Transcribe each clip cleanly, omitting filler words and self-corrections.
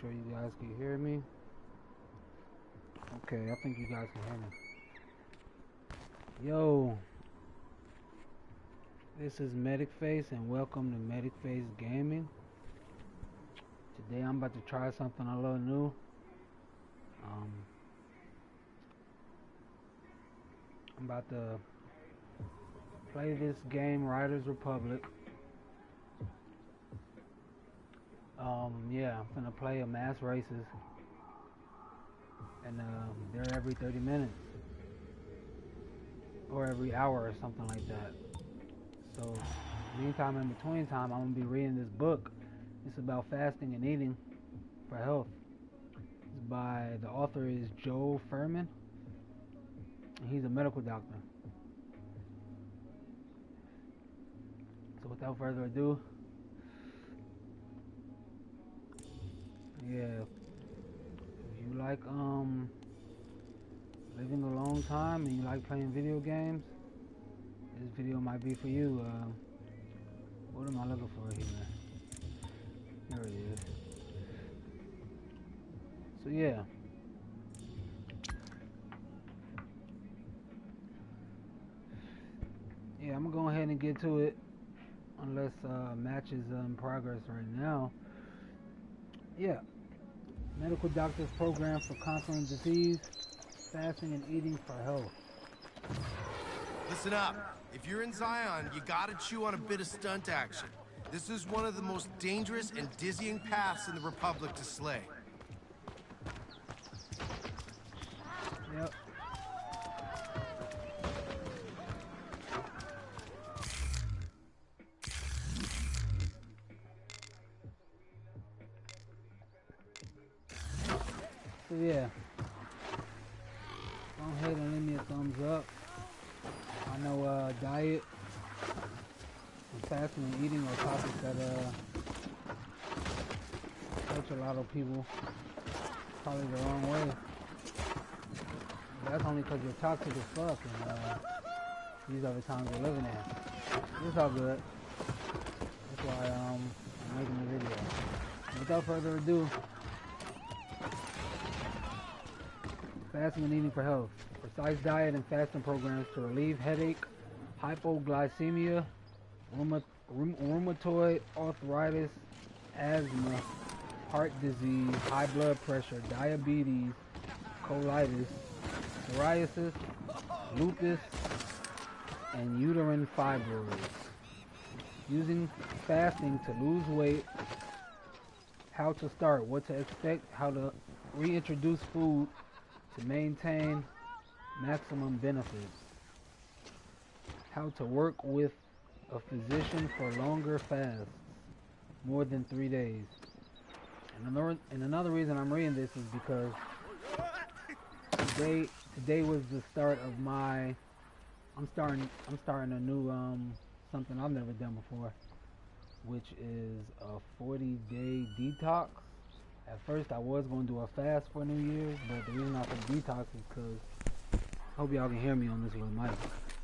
sure you guys can hear me. Okay, I think you guys can hear me. Yo, this is Medic Face and welcome to Medic Face Gaming. Today I'm about to try something a little new. I'm about to play this game, Riders Republic. Yeah, I'm gonna play a mass races, and they're every 30 minutes or every hour or something like that. So, meantime, in between time, I'm gonna be reading this book. It's about fasting and eating for health. It's by the author is Joel Fuhrman, and he's a medical doctor. So, without further ado, yeah, if you like living a long time and you like playing video games, this video might be for you. What am I looking for here? There it is. So yeah. Yeah, I'm gonna go ahead and get to it. Unless match is in progress right now. Yeah. Medical Doctors Program for Conquering Disease, Fasting and Eating for Health. Listen up. If you're in Zion, you gotta chew on a bit of stunt action. This is one of the most dangerous and dizzying paths in the Republic to slay. Yep. So yeah. Go ahead and leave me a thumbs up. I know diet and fasting and eating are topics that touch a lot of people probably the wrong way. That's only because you're toxic as fuck and these are the times we're living in. It's all good. That's why I'm making the video. And without further ado, fasting and eating for health. Precise diet and fasting programs to relieve headache, hypoglycemia, rheumatoid arthritis, asthma, heart disease, high blood pressure, diabetes, colitis, psoriasis, lupus, and uterine fibroids. Using fasting to lose weight, how to start, what to expect, how to reintroduce food to maintain maximum benefits, how to work with a physician for longer fasts, more than 3 days. And another reason I'm reading this is because today was the start of my I'm starting a new something I've never done before, which is a 40-day detox. At first I was going to do a fast for New Year's, but the reason I say detox is because, I hope y'all can hear me on this little mic.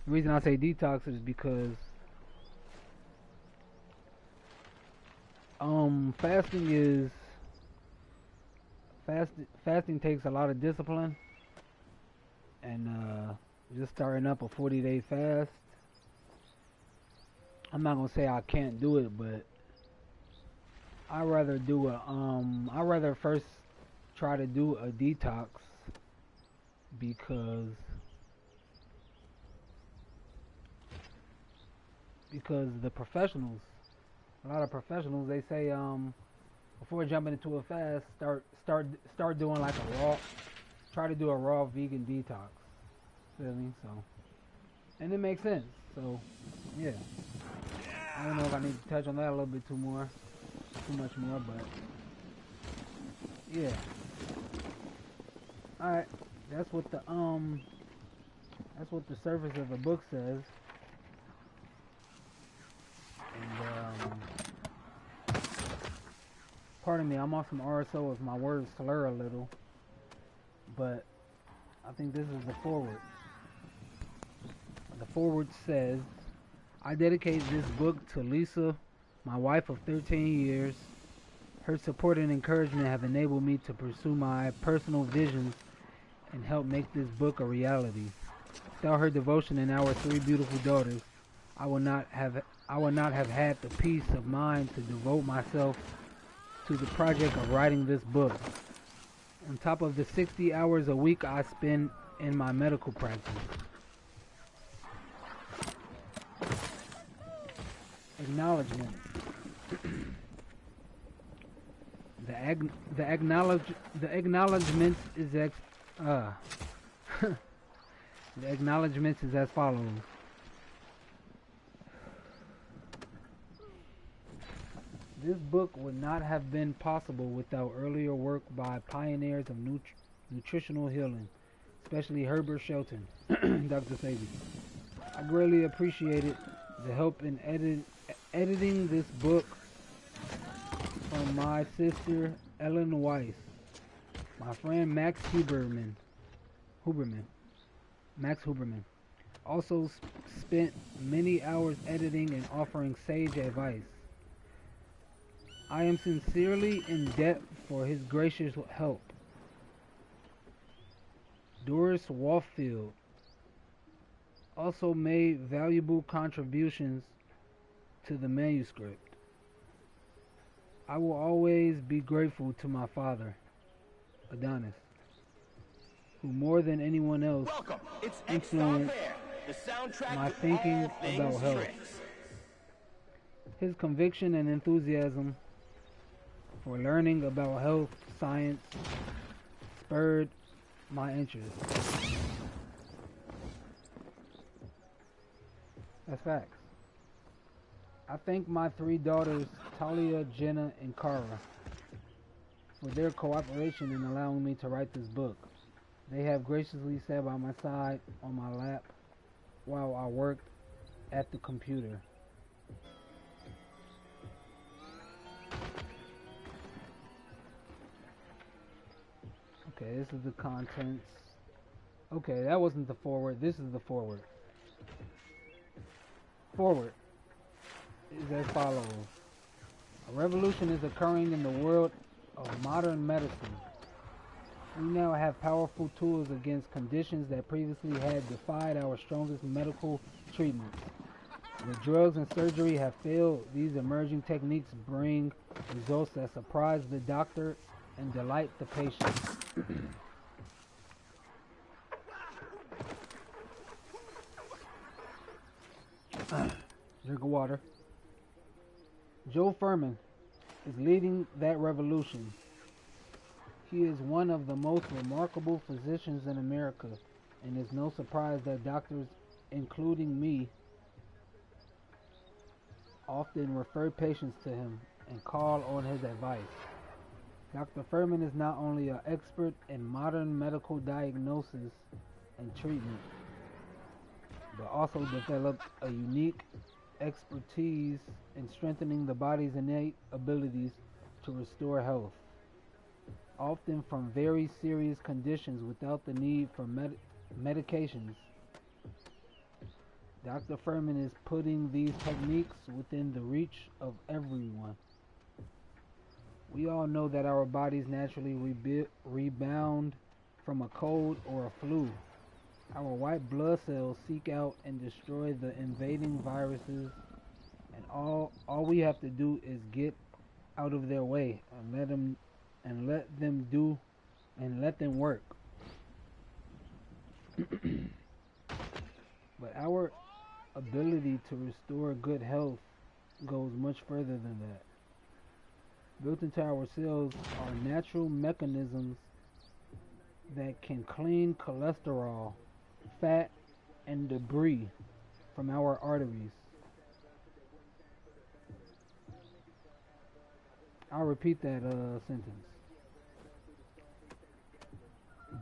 The reason I say detox is because fasting takes a lot of discipline, and just starting up a 40-day fast, I'm not gonna say I can't do it, but I'd rather first try to do a detox because the professionals, a lot of professionals, they say before jumping into a fast, start doing like try to do a raw vegan detox. Feel me? So, and it makes sense. So, yeah. I don't know if I need to touch on that a little bit too much more, but yeah. All right, that's what the surface of the book says. And pardon me, I'm on some RSO if my words slur a little, but I think this is the foreword. The foreword says, I dedicate this book to Lisa, my wife of 13 years, Her support and encouragement have enabled me to pursue my personal visions and help make this book a reality. Without her devotion and our three beautiful daughters, I would not have had the peace of mind to devote myself to the project of writing this book. On top of the 60 hours a week I spend in my medical practice. Acknowledgement. The acknowledgement is the acknowledgement is as follows. This book would not have been possible without earlier work by pioneers of nutritional healing, especially Herbert Shelton, Dr. Sebi. I greatly appreciated the help in editing this book from my sister Ellen Weiss, my friend Max Huberman. Also spent many hours editing and offering sage advice. I am sincerely in debt for his gracious help. Doris Warfield also made valuable contributions to the manuscript. I will always be grateful to my father, Adonis, who more than anyone else influenced my thinking about health. His conviction and enthusiasm for learning about health science spurred my interest. That's facts. I thank my three daughters, Talia, Jenna, and Cara, for their cooperation in allowing me to write this book. They have graciously sat by my side on my lap while I worked at the computer. Okay, this is the contents. Okay, that wasn't the foreword. This is the foreword. Foreword is as follows. A revolution is occurring in the world of modern medicine. We now have powerful tools against conditions that previously had defied our strongest medical treatments. Where drugs and surgery have failed, these emerging techniques bring results that surprise the doctor and delight the patient. Drink of water. Joe Furman is leading that revolution. He is one of the most remarkable physicians in America, and it's no surprise that doctors, including me, often refer patients to him and call on his advice. Dr. Furman is not only an expert in modern medical diagnosis and treatment, but also developed a unique expertise in strengthening the body's innate abilities to restore health, often from very serious conditions without the need for medications. Dr. Furman is putting these techniques within the reach of everyone. We all know that our bodies naturally rebound from a cold or a flu. Our white blood cells seek out and destroy the invading viruses, and all we have to do is get out of their way and let them work. But our ability to restore good health goes much further than that. Built into our cells are natural mechanisms that can clean cholesterol, fat, and debris from our arteries. I'll repeat that sentence.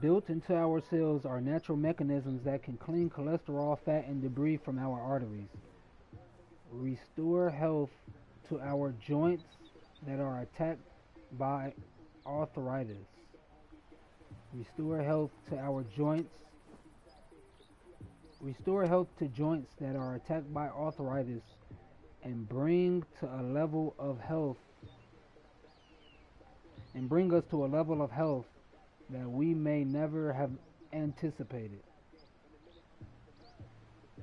Built into our cells are natural mechanisms that can clean cholesterol, fat, and debris from our arteries. Restore health to our joints that are attacked by arthritis. Restore health to our joints. Restore health to joints that are attacked by arthritis and bring to a level of health and bring us to a level of health that we may never have anticipated.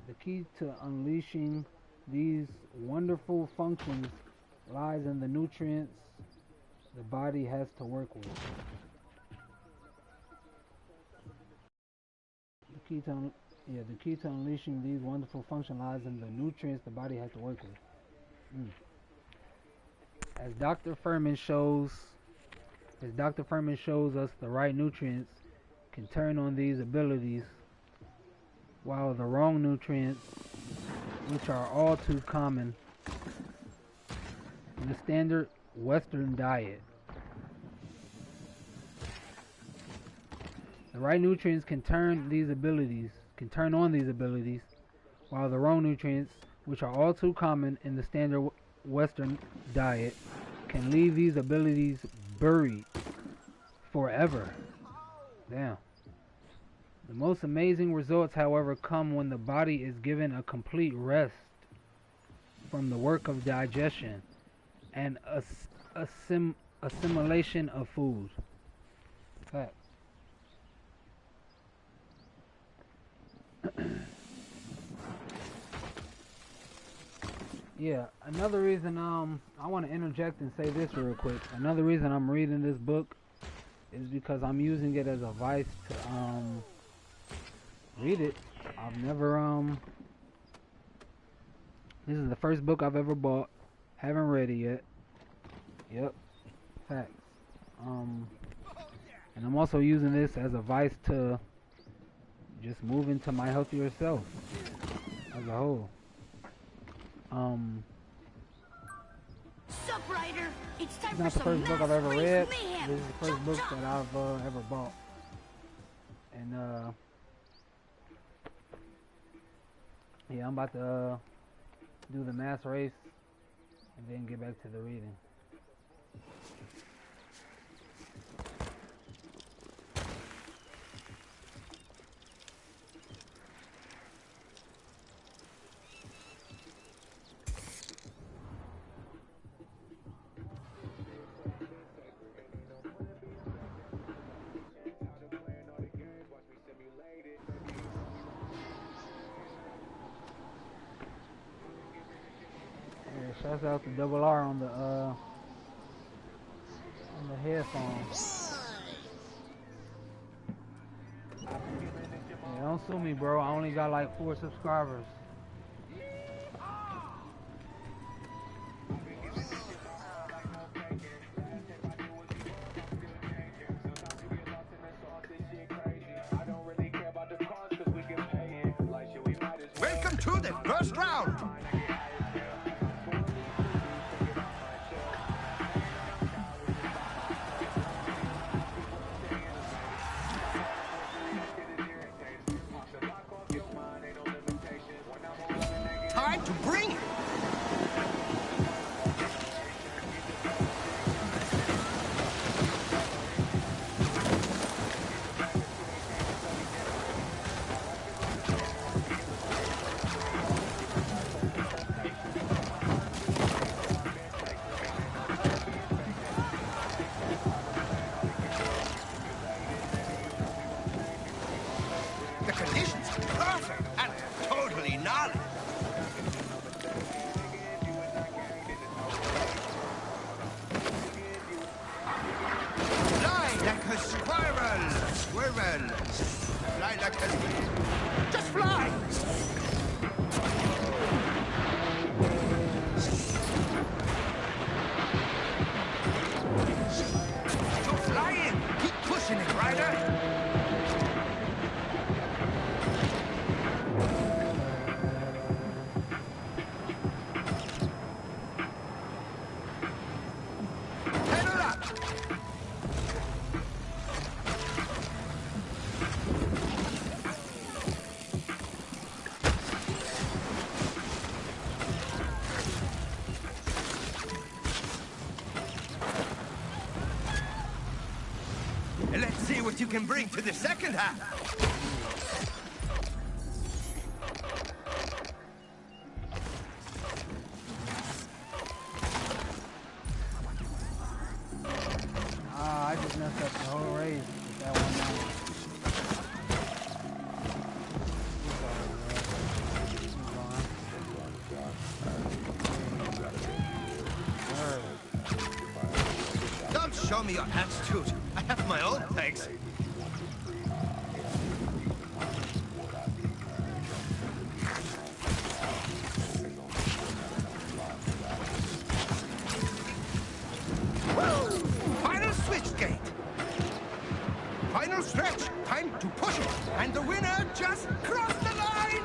The key to unleashing these wonderful functions lies in the nutrients the body has to work with. The key to unleashing these wonderful functions lies in the nutrients the body has to work with. As Dr. Furman shows us, the right nutrients can turn on these abilities, while the wrong nutrients, which are all too common in the standard Western diet. The right nutrients can turn on these abilities, while the wrong nutrients, which are all too common in the standard Western diet, can leave these abilities buried forever. Damn. The most amazing results, however, come when the body is given a complete rest from the work of digestion and assimilation of food. Facts. Yeah, another reason I want to interject and say this real quick. Another reason I'm reading this book is because I'm using it as a vice to read it. I've never this is the first book I've ever bought. Haven't read it yet. Yep. Facts. And I'm also using this as a vice to just move into my healthier self as a whole. Sup, Ryder? It's time It's not for the some first book I've ever read. mayhem. This is the first book that I've ever bought. And yeah, I'm about to do the mass race and then get back to the reading. Shouts out to Double R on the headphones. Yeah, don't sue me, bro. I only got like 4 subscribers. Welcome to the first round. Time to bring it. The conditions are perfect and totally gnarly. Fly like a squirrel, squirrel. Fly like a... Just fly! You're flying! Keep pushing it, Ryder! Pedal up! Let's see what you can bring to the second half. me your attitude. I have my own, thanks. Woo! Final switch gate. Final stretch. Time to push it. And the winner just crossed the line.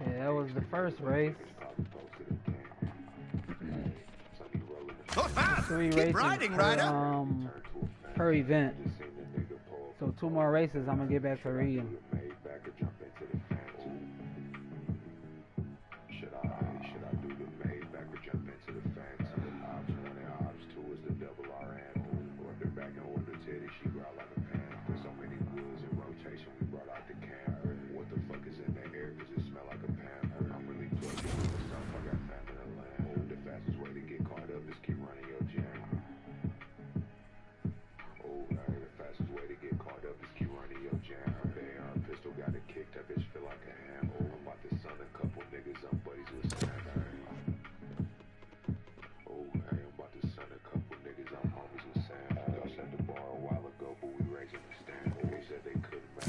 Yeah, that was the first race. Go fast. 3 Keep races riding, Ryder. per event. So 2 more races, I'm gonna get back to reading.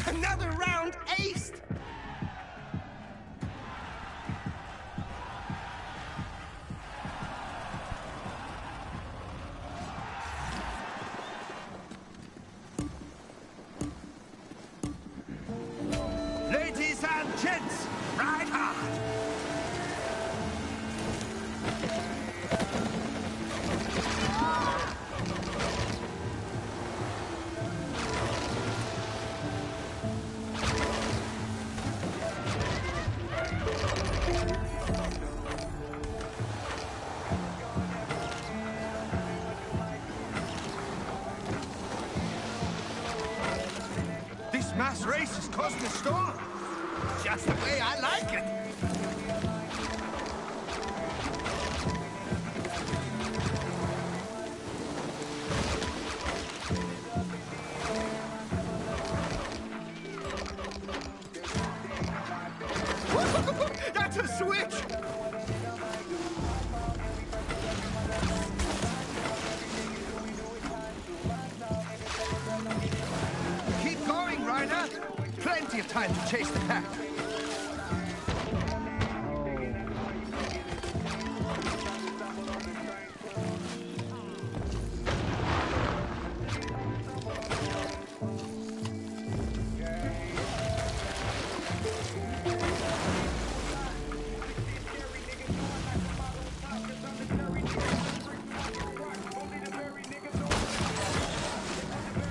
Another round aced. Ladies and gents, ride hard. This mass race is causing a storm. Just the way I like it. That's a switch! Keep going, Ryder. Plenty of time to chase the pack.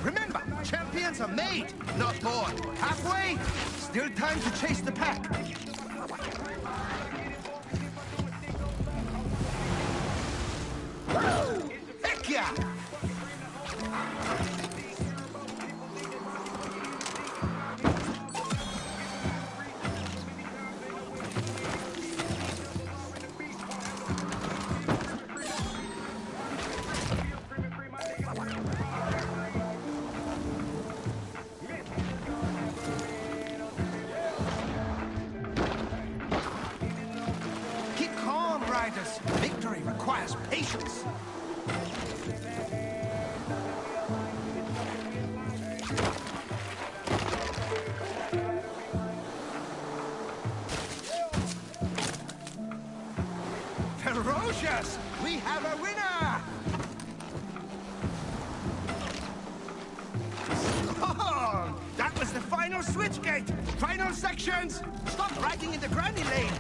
Remember, champions are made, not born. Halfway, still time to chase the pack. Woo! Heck yeah! Keep calm, riders. Victory requires patience. Ferocious! We have a winner! Oh, that was the final switch gate. Final sections. Stop riding in the granny lane.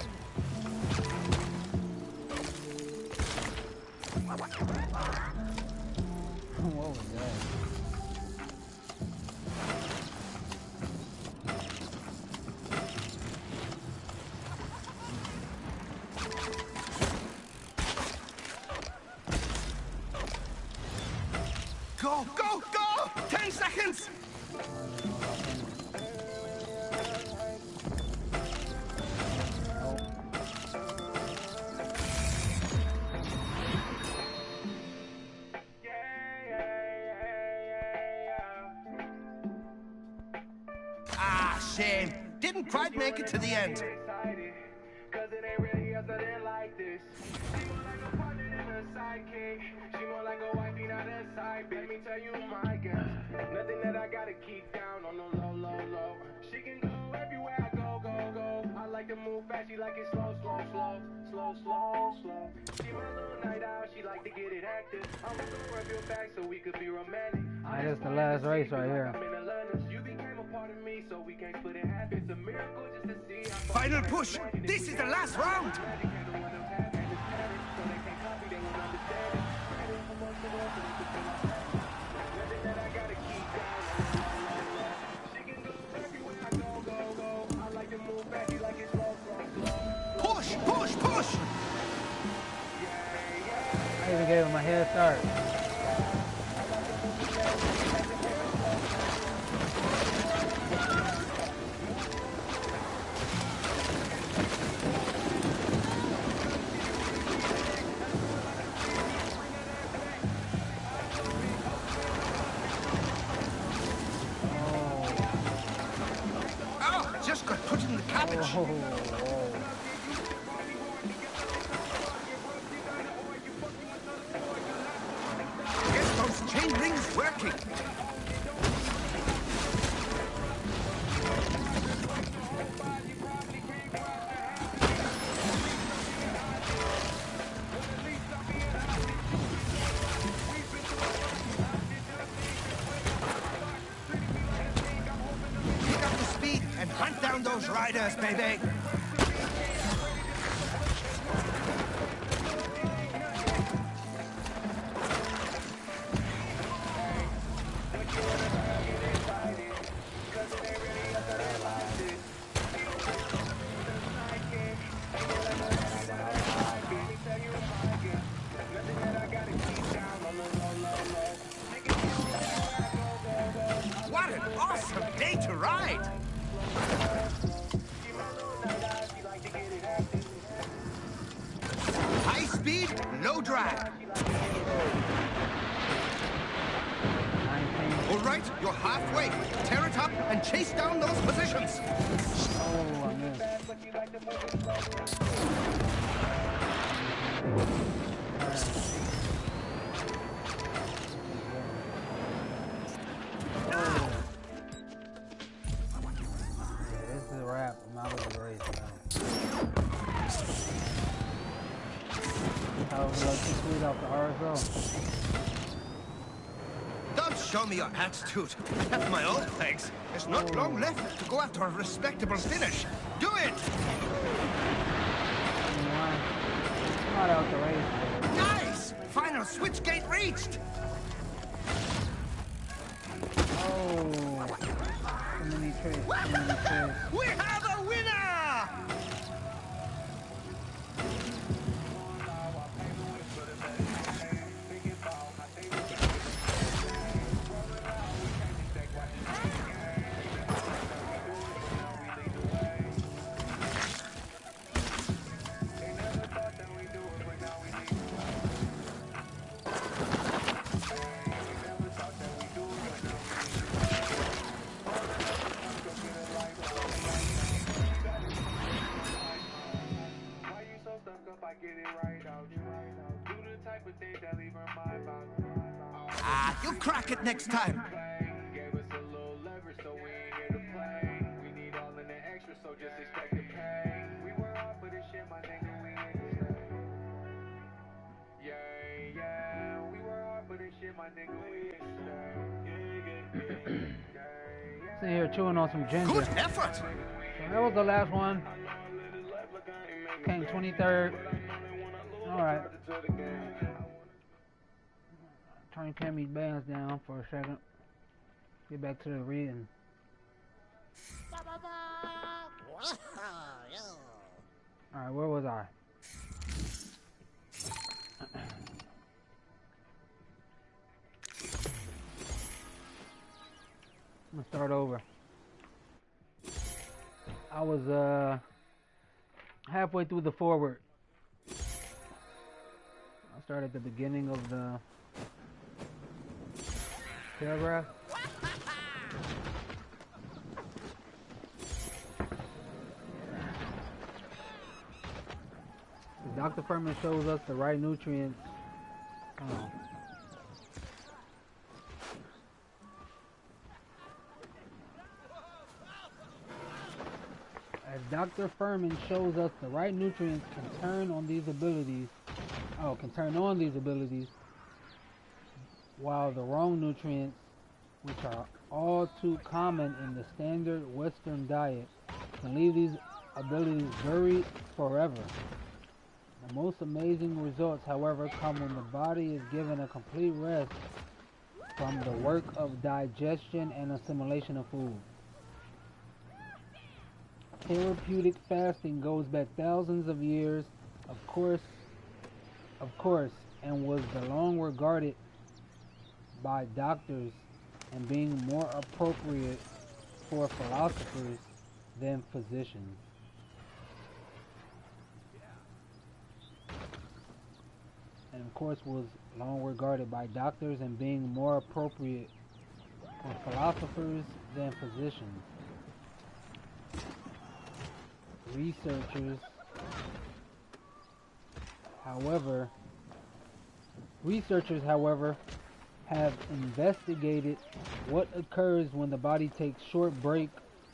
What was that? Go, go, go! 10 seconds! shame. Didn't quite make it to the end. Cause it ain't really nothing like this. She more like a partner than a sidekick. She more like a wifey, not a side bitch. Let me tell you my guess. Nothing that I gotta keep down on the low, low, low. She can go everywhere I go, go, go. I like to move fast, she like it slow, slow, slow. Slow, slow, slow. She my little night owl, she like to get it active. I'm gonna rub your back so we could be romantic. Alright, this is the last race right here. You became a part of me, so we can't split in half. It's a miracle just to see how Final push. This is the last round. Push, push, push. I even gave him a head start. Oh, just got put in the cabbage. Oh. Get those chain rings working. Pick up the speed and hunt down those riders, baby. What an awesome day to ride! High speed, low drag. 19. All right, you're halfway. Tear it up and chase down those positions. Oh, I missed. This is a wrap. I'm out of the race now. I was like 2 feet off the RSO. Don't show me your attitude. I have my own legs. There's not long left to go after a respectable finish. Do it! I'm not out the race. Nice! Final switch gate reached! Oh, so many tricks, so many tricks. We have a winner! Ah, you'll crack it next time. Gave us a little leverage, so we ain't here to play. We need all in the extra, so just expect to pay. We were off for this shit, my nigga, we here to stay. Yeah, yeah, we were off for this shit, my nigga, we here to stay. Sitting here chewing on some ginger. Good effort! So that was the last one. Came 23rd. Alright. Turn Cammy's bands down for a second. Get back to the reading. Alright, where was I? I'm gonna start over. I was halfway through the forward. I started at the beginning of the paragraph. Dr. Furman shows us the right nutrients. Oh. As Dr. Furman shows us the right nutrients can turn on these abilities, while the wrong nutrients, which are all too common in the standard Western diet, can leave these abilities buried forever. The most amazing results, however, come when the body is given a complete rest from the work of digestion and assimilation of food. Therapeutic fasting goes back thousands of years, of course, and was the long regarded by doctors and being more appropriate for philosophers than physicians. And of course was long regarded by doctors and being more appropriate for philosophers than physicians. Researchers, however, have investigated what occurs when the body takes short break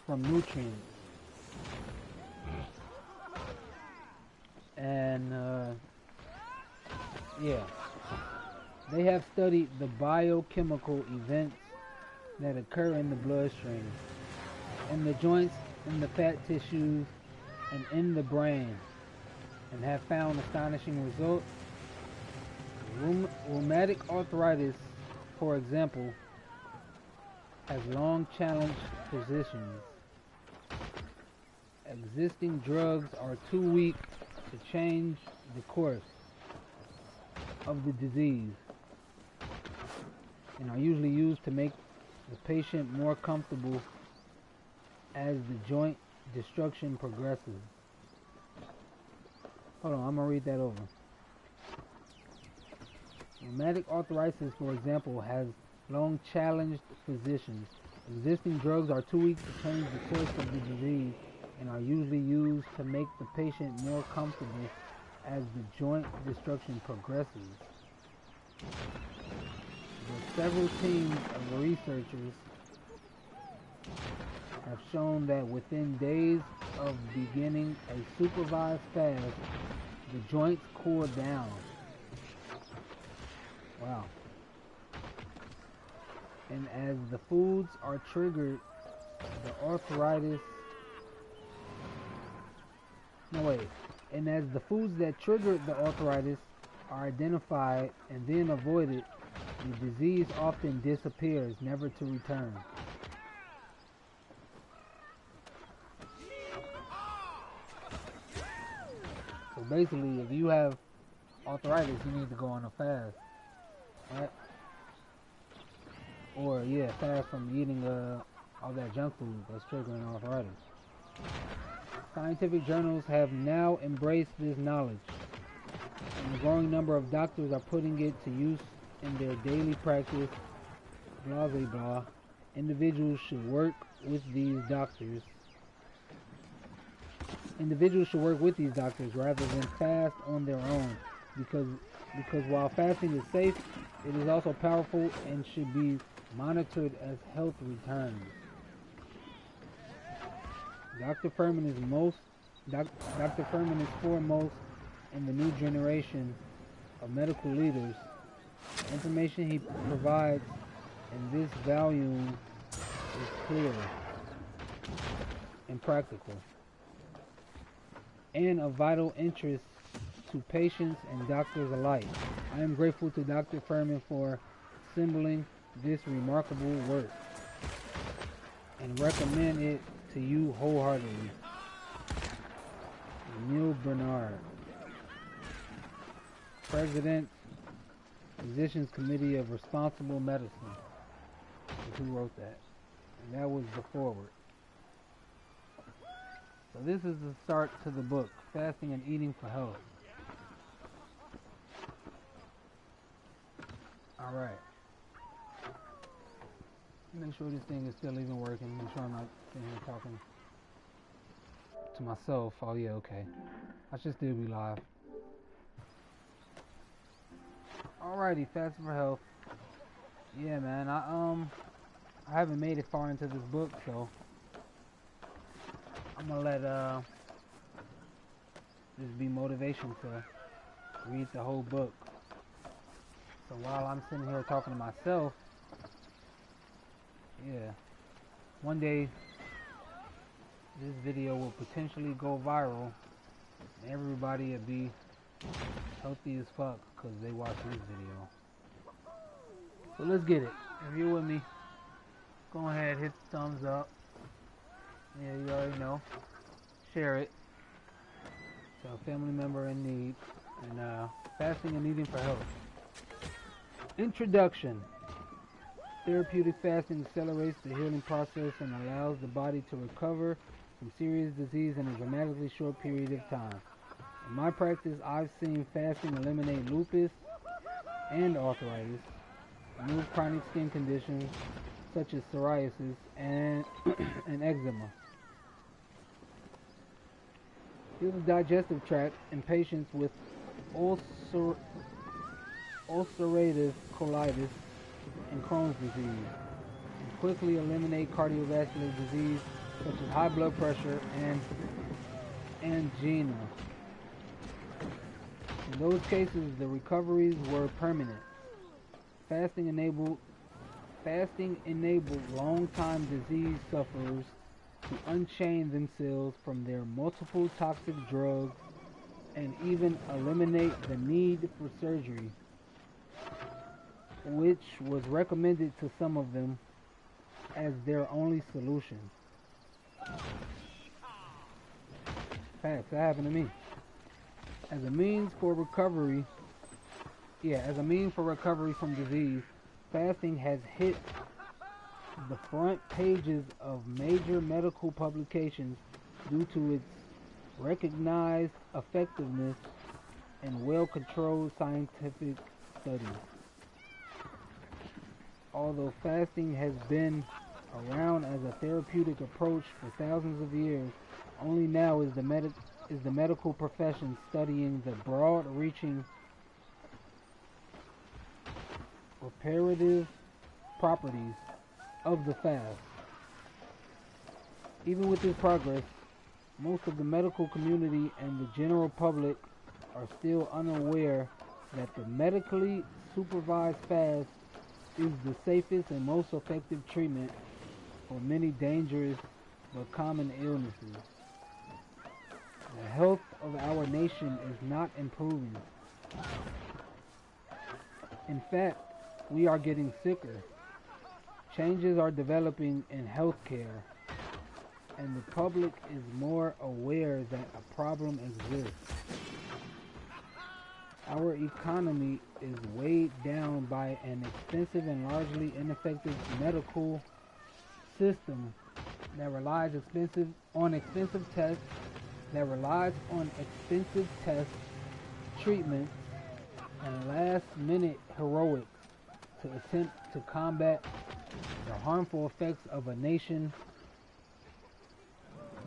from nutrients. And they have studied the biochemical events that occur in the bloodstream, in the joints, in the fat tissues, and in the brain, and have found astonishing results. Rheumatic arthritis, for example, has long challenged physicians. Existing drugs are too weak to change the course of the disease and are usually used to make the patient more comfortable as the joint destruction progresses. Hold on, I'm going to read that over. Rheumatic arthritis, for example, has long challenged physicians. Existing drugs are too weak to change the course of the disease and are usually used to make the patient more comfortable as the joint destruction progresses. The several teams of researchers have shown that within days of beginning a supervised fast, the joints cool down. Wow. And as the foods are triggered, the arthritis... And as the foods that triggered the arthritis are identified and then avoided, the disease often disappears, never to return. So basically, if you have arthritis, you need to go on a fast, right? Or fast from eating all that junk food that's triggering arthritis. Scientific journals have now embraced this knowledge, and a growing number of doctors are putting it to use in their daily practice. Blah blah blah. Individuals should work with these doctors. Individuals should work with these doctors rather than fast on their own, because while fasting is safe, it is also powerful and should be monitored as health returns. Dr. Furman is foremost in the new generation of medical leaders. The information he provides in this volume is clear and practical, and of vital interest to patients and doctors alike. I am grateful to Dr. Furman for assembling this remarkable work and recommend it to you wholeheartedly. Neil Bernard, President, Physicians Committee of Responsible Medicine, is who wrote that. And that was the foreword. So this is the start to the book, Fasting and Eating for Health. Alright. Make sure this thing is still even working. Make sure I'm not sitting here talking to myself. Oh yeah, okay. I should still be live. Alrighty, fasting for health. Yeah, man. I haven't made it far into this book, so I'm gonna let this be motivation to read the whole book. So while I'm sitting here talking to myself, yeah, one day this video will potentially go viral and everybody will be healthy as fuck because they watch this video. So let's get it. If you're with me, go ahead, hit the thumbs up. Yeah, you already know. Share it to a family member in need. And fasting and eating for health. Introduction. Therapeutic fasting accelerates the healing process and allows the body to recover from serious disease in a dramatically short period of time. In my practice, I've seen fasting eliminate lupus and arthritis, remove chronic skin conditions such as psoriasis and eczema, heal the digestive tract in patients with ulcerative colitis and Crohn's disease, and quickly eliminate cardiovascular disease such as high blood pressure and angina. In those cases, the recoveries were permanent. Fasting enabled long-time disease sufferers to unchain themselves from their multiple toxic drugs and even eliminate the need for surgery, which was recommended to some of them as their only solution. Facts, that happened to me. As a means for recovery from disease, fasting has hit the front pages of major medical publications due to its recognized effectiveness and well-controlled scientific studies. Although fasting has been around as a therapeutic approach for thousands of years, only now is the medical profession studying the broad-reaching reparative properties of the fast. Even with this progress, most of the medical community and the general public are still unaware that the medically supervised fast is the safest and most effective treatment for many dangerous but common illnesses. The health of our nation is not improving. In fact, we are getting sicker. Changes are developing in healthcare, and the public is more aware that a problem exists. Our economy is weighed down by an expensive and largely ineffective medical system that relies on expensive tests, treatments, and last-minute heroics to attempt to combat the harmful effects of a nation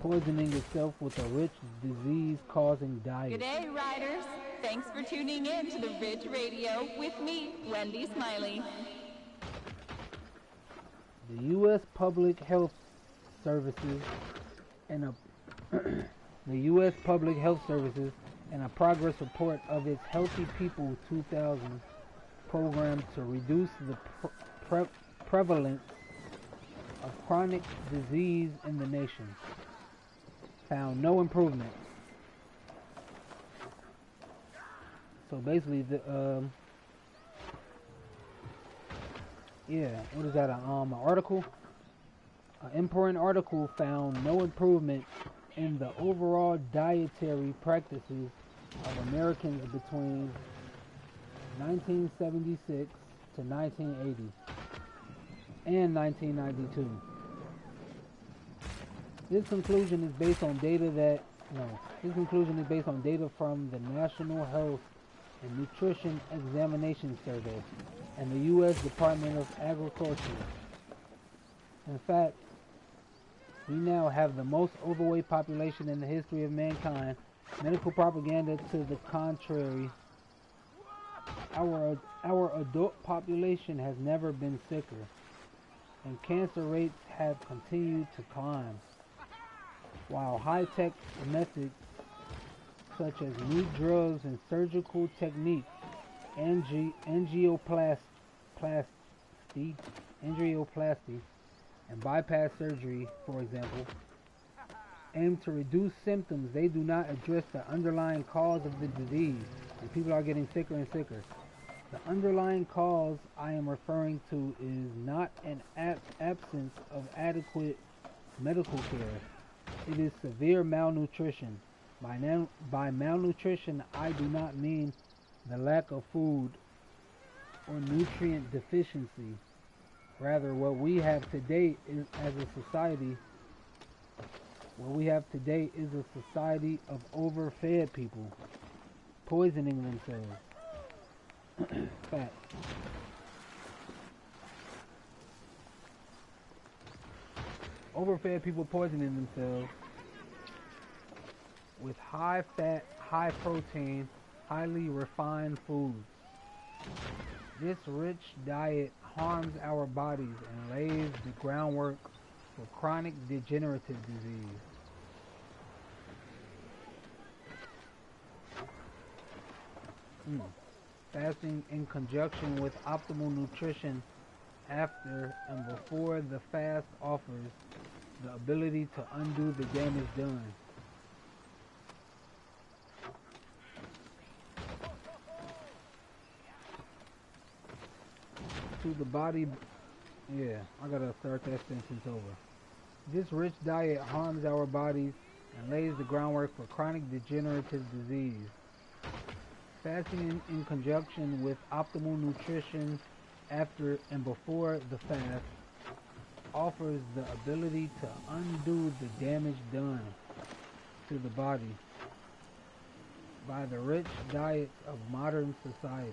poisoning itself with a rich disease-causing diet. G'day, riders. Thanks for tuning in to the Ridge Radio with me, Wendy Smiley. The U.S. Public Health Services and a progress report of its Healthy People 2000 program to reduce the prevalence of chronic disease in the nation found no improvement. So basically, what is that? An article, an important article found no improvement in the overall dietary practices of Americans between 1976 to 1980 and 1992. This conclusion is based on data from the National Health and Nutrition Examination Survey and the U.S. Department of Agriculture. In fact, we now have the most overweight population in the history of mankind. Medical propaganda to the contrary our adult population has never been sicker, and cancer rates have continued to climb, while high-tech methods such as new drugs and surgical techniques, angioplasty, and bypass surgery, for example, aim to reduce symptoms. They do not address the underlying cause of the disease, and people are getting sicker and sicker. The underlying cause I am referring to is not an absence of adequate medical care. It is severe malnutrition. By malnutrition, I do not mean the lack of food or nutrient deficiency. Rather, what we have today is a society of overfed people, poisoning themselves. Fact. Overfed people poisoning themselves with high fat, high protein, highly refined foods. This rich diet harms our bodies and lays the groundwork for chronic degenerative disease. Fasting in conjunction with optimal nutrition after and before the fast offers the ability to undo the damage done. To the body, yeah, I gotta start that sentence over. This rich diet harms our bodies and lays the groundwork for chronic degenerative disease. Fasting in conjunction with optimal nutrition after and before the fast offers the ability to undo the damage done to the body by the rich diets of modern society.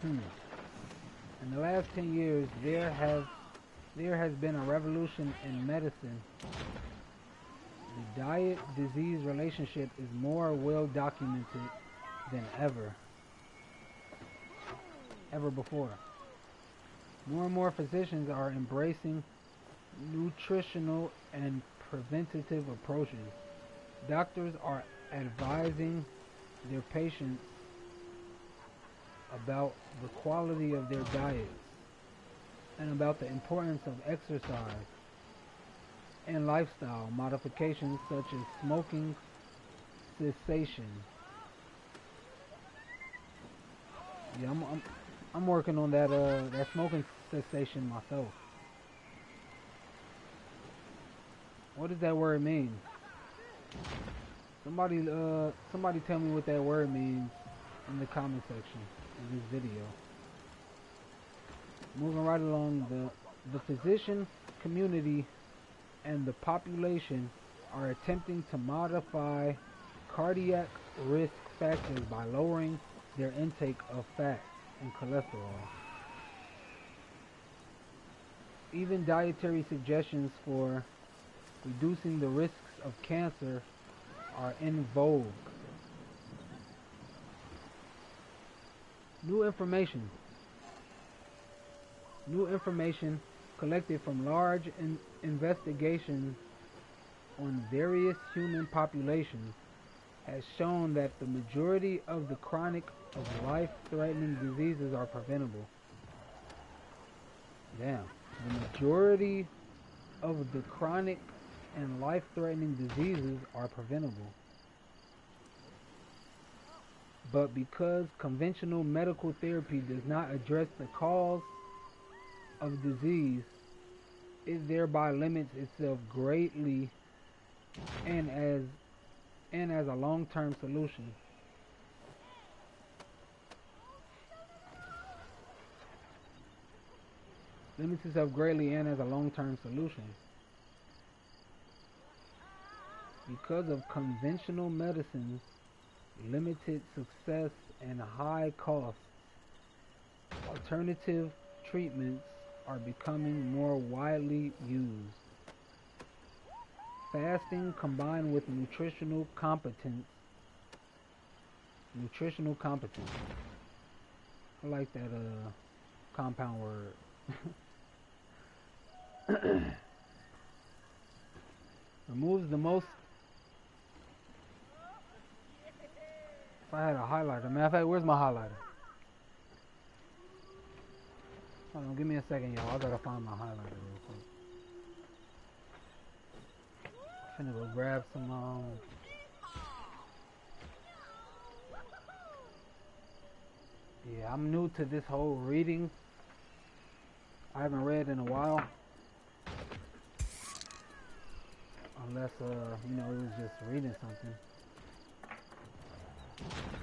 In the last 10 years, there has been a revolution in medicine. The diet-disease relationship is more well documented than ever before. More and more physicians are embracing nutritional and preventative approaches. Doctors are advising their patients about the quality of their diets and about the importance of exercise and lifestyle modifications such as smoking cessation. Yeah, I'm working on that smoking cessation myself. What does that word mean? Somebody tell me what that word means in the comment section of this video. Moving right along, the physician community and the population are attempting to modify cardiac risk factors by lowering their intake of fat and cholesterol. Even dietary suggestions for reducing the risks of cancer are in vogue. New information collected from large investigations on various human populations has shown that the majority of the chronic of life-threatening diseases are preventable. Damn. The majority of the chronic and life-threatening diseases are preventable. But because conventional medical therapy does not address the cause of disease, it thereby limits itself greatly and as a long-term solution. Limits itself greatly and as a long-term solution. Because of conventional medicine's limited success and high costs, alternative treatments are becoming more widely used. fasting combined with nutritional competence. Nutritional competence. I like that compound word. Removes the most. If I had a highlighter, matter of fact, where's my highlighter? Hold on, give me a second, y'all. I gotta find my highlighter real quick. Finna go grab some yeah, I'm new to this whole reading. I haven't read in a while. Unless you know, it was just reading something.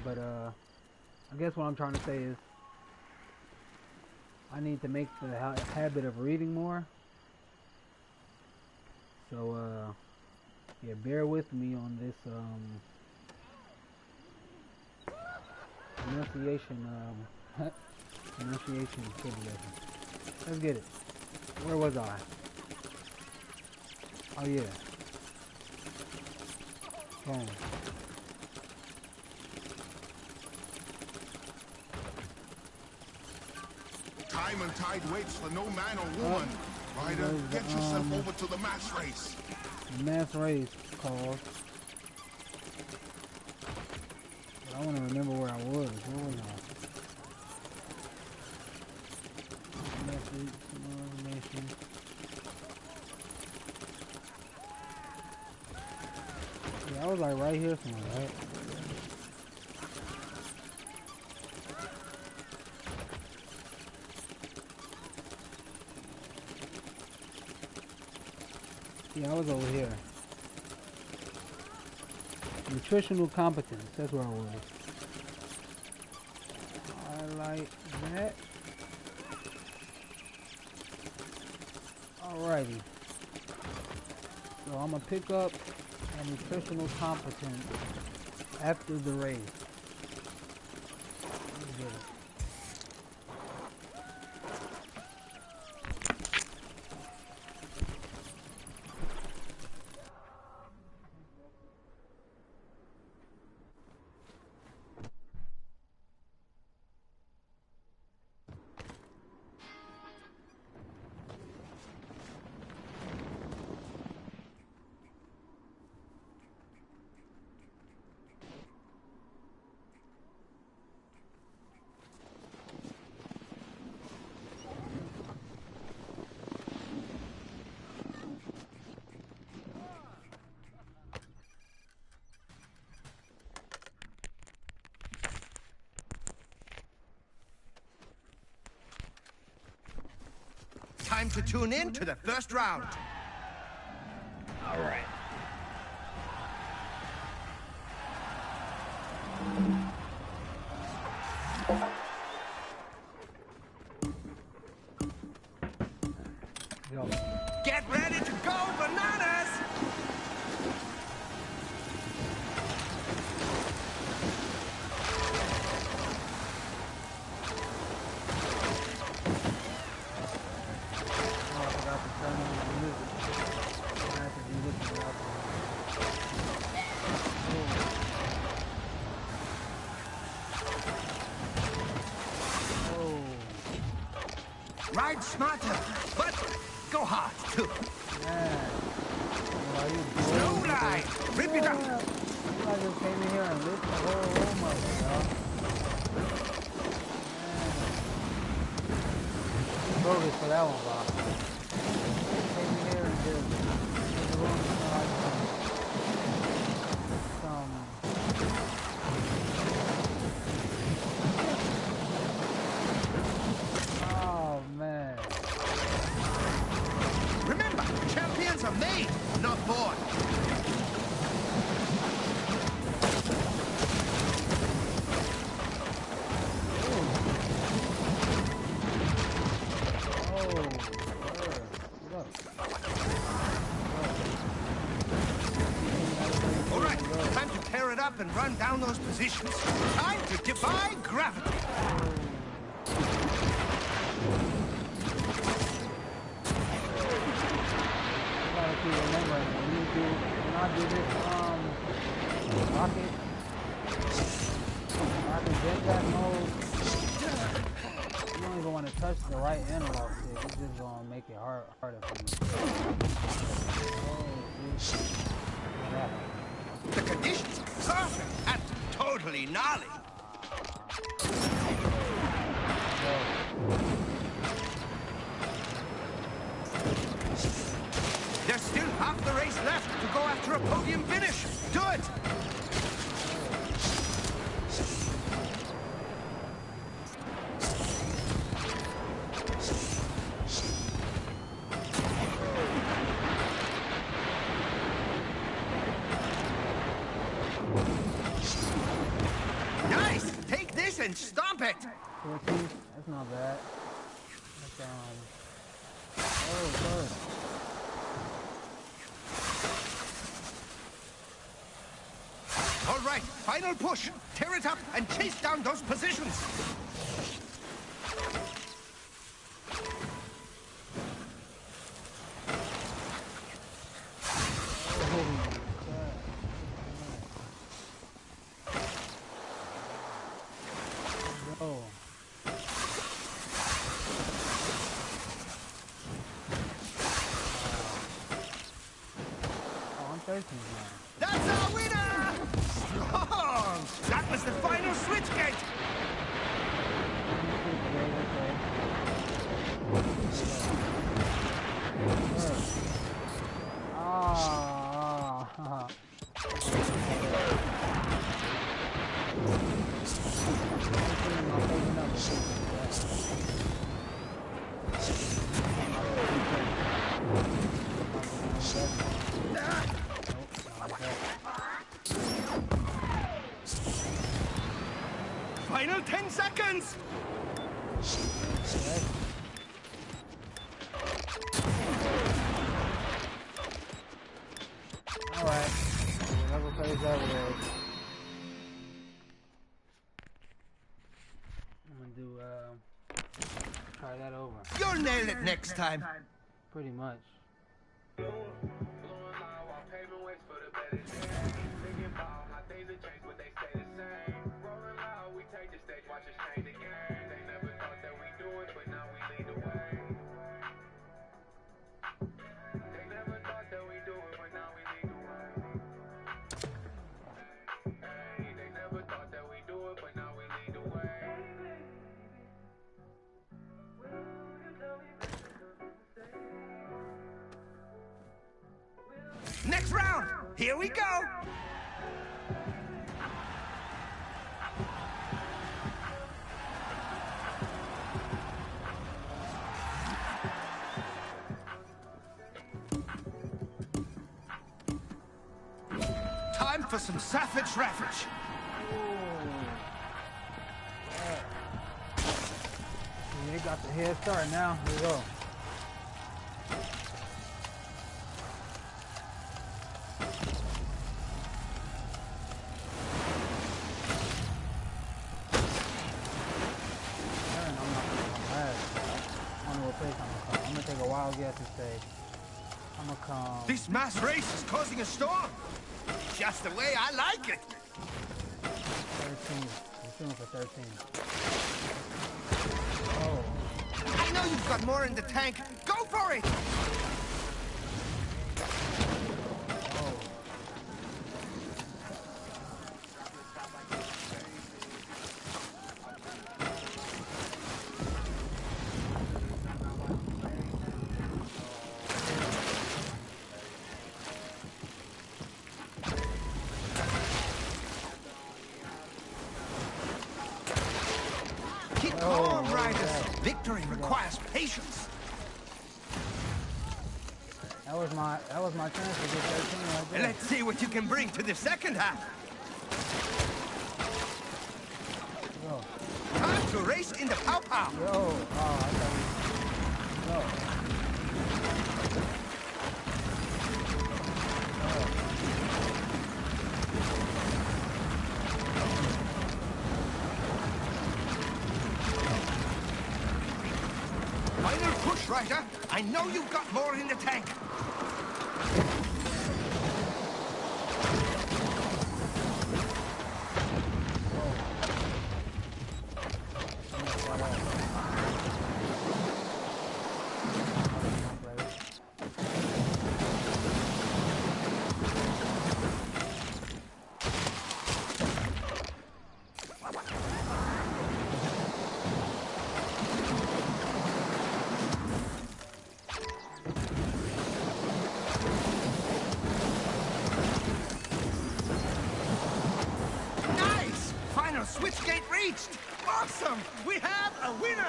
But I guess what I'm trying to say is I need to make the habit of reading more. So yeah, bear with me on this enunciation tribulation. Let's get it. Where was I? Oh yeah. Boom. Time and tide waits for no man or woman. Ryder, get yourself over to the mass race. The mass race calls. But I want to remember where I was. Where was I? Message, some information. Yeah, I was like right here somewhere, right? Yeah, I was over here. Nutritional competence, that's where I was. Highlight that. Alrighty. So I'm gonna pick up a nutritional competence after the race. Let's get it. Time to tune in to the first round. All right. Yo. Get ready to go bananas! Ride smarter, but go hard too. Slow ride, rip it up. I just came in here and lit the whole room up, y'all. Bogus for that one, Bob. Came in here and just made the room smell like some oh man. Remember, champions are made, not born. All right, time to tear it up and run down those positions. Time to defy gravity. Remember, when you do I do this rocket jetpack mode, you don't even want to touch the right analog stick. It's just gonna make it harder for you. The conditions are perfect and totally gnarly. There's still half the race left to go after a podium finish. Do it! Nice! Take this and stomp it! 14? That's not bad. That's, oh, good. All right, final push. Tear it up and chase down those positions. Oh. I'm 13 now. That's our winner! Strong! That was the final switch gate! Final 10 seconds! Alright. Whatever plays that way. I'm gonna do, try that over. You'll nail it next time. Pretty much. Next round! Here we go! Time for some savage ravage. They got the head start now. Here we go. I'm gonna take a wild guess and say I'm gonna come. This mass race is causing a storm. Just the way I like it. 13. I'm shooting for 13. Oh. I know you've got more in the tank. Go for it! Oh. Keep calm, riders. Victory requires patience. That was my chance to get 13 right there. Let's see what you can bring to the second half. Yo. Time to race in the pow-pow. Yo. Oh, I thought we... Yo. Final push, Ryder. I know you've got more in the tank. reached! Awesome! We have a winner!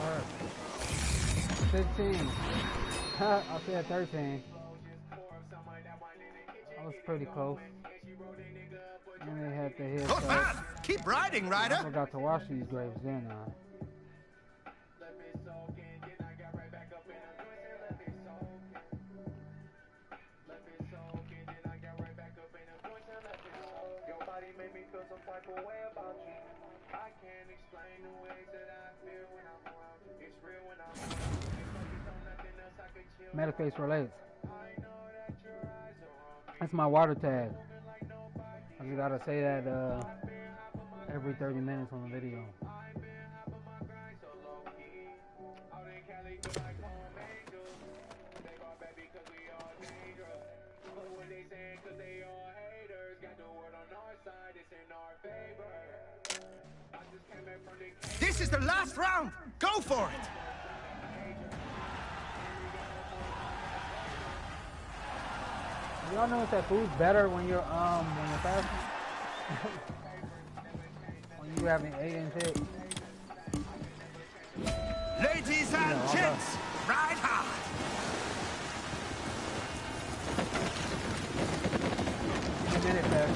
Alright. 15. I said 13. I was pretty close. And they had to hit. Good man! Keep riding, I Ryder! forgot to wash these grapes, didn't I? Metaface relates. That's my water tag. I just gotta say that every 30 minutes on the video. This is the last round! Go for it! Y'all know that food's better when you're fasting? When you haven't ate and shit. Ladies and gents, ride hard! In a minute, man.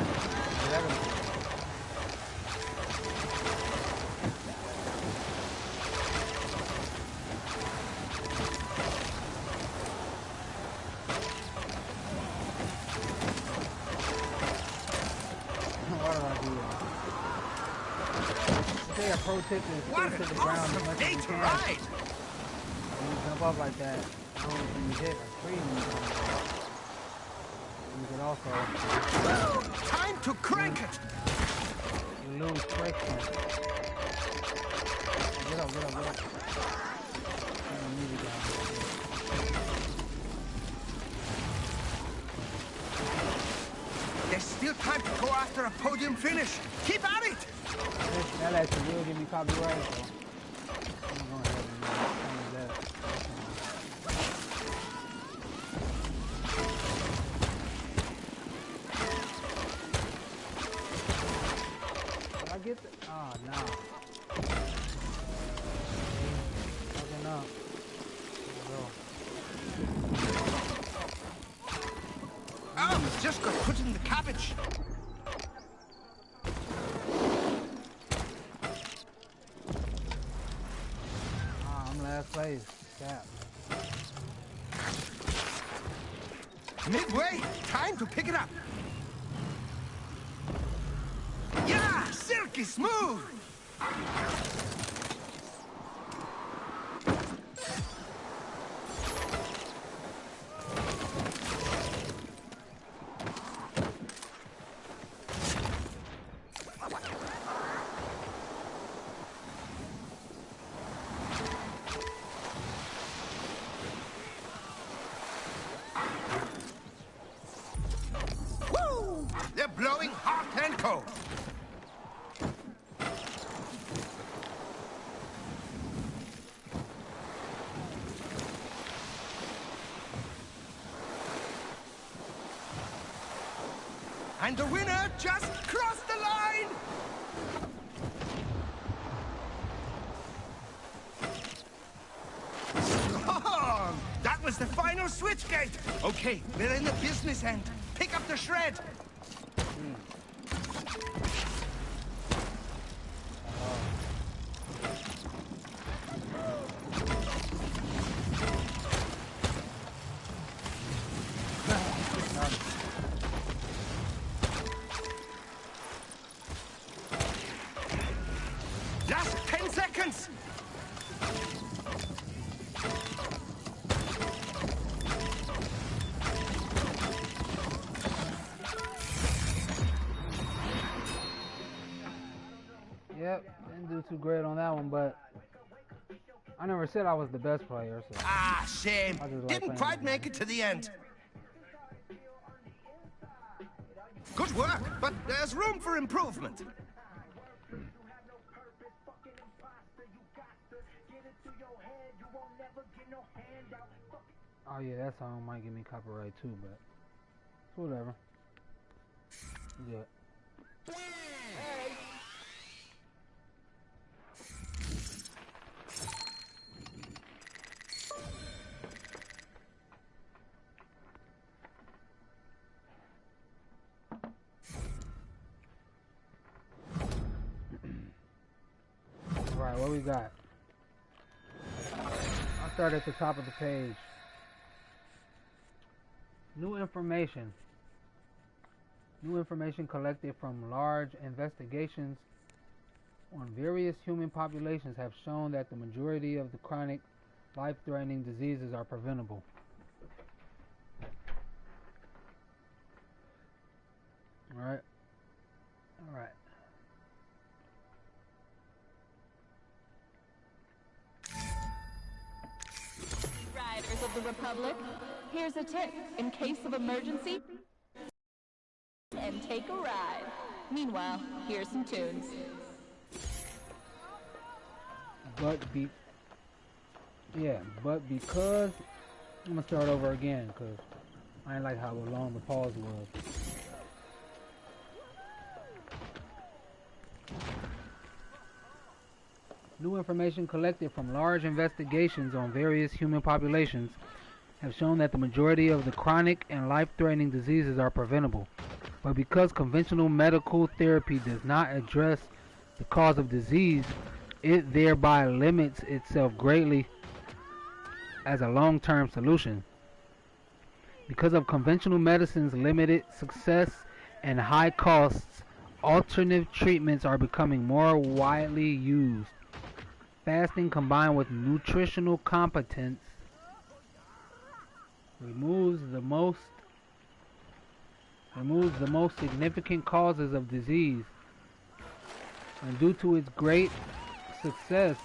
A pro tip is What stick an to the ground as awesome much day as you to can. ride! When you jump up like that, when you hit a tree, you can also Time to crank it! you lose friction. Get up. Turn the music down. There's still time to go after a podium finish. Keep at it! That actually will give me copyright, so I'm going ahead and change that. Did I get the... Oh, no. Fucking up. Oh, just got put in the cabbage. I'm last place. Cap. Midway, time to pick it up. Yeah, silky smooth. They're blowing hot and cold. And the winner just crossed the line! Oh, that was the final switchgate! Okay, we're in the business end. Pick up the shred! Last 10 seconds! Yep, didn't do too great on that one, but I never said I was the best player, so Ah, shame. I just like Didn't playing quite the make game. it to the end. Good work, but there's room for improvement. Oh yeah, that song might give me copyright too, but whatever. Yeah. Alright, what we got? I'll start at the top of the page. New information. New information collected from large investigations on various human populations have shown that the majority of the chronic, life-threatening diseases are preventable. Alright. Alright. Riders of the Republic, here's a tip. In case of emergency, and take a ride. Meanwhile, here's some tunes. But because I'm gonna start over again because I ain't like how long the pause was. New information collected from large investigations on various human populations have shown that the majority of the chronic and life-threatening diseases are preventable. But because conventional medical therapy does not address the cause of disease, it thereby limits itself greatly as a long-term solution. Because of conventional medicine's limited success and high costs, alternative treatments are becoming more widely used. Fasting combined with nutritional competence removes the most significant causes of disease, and due to its great success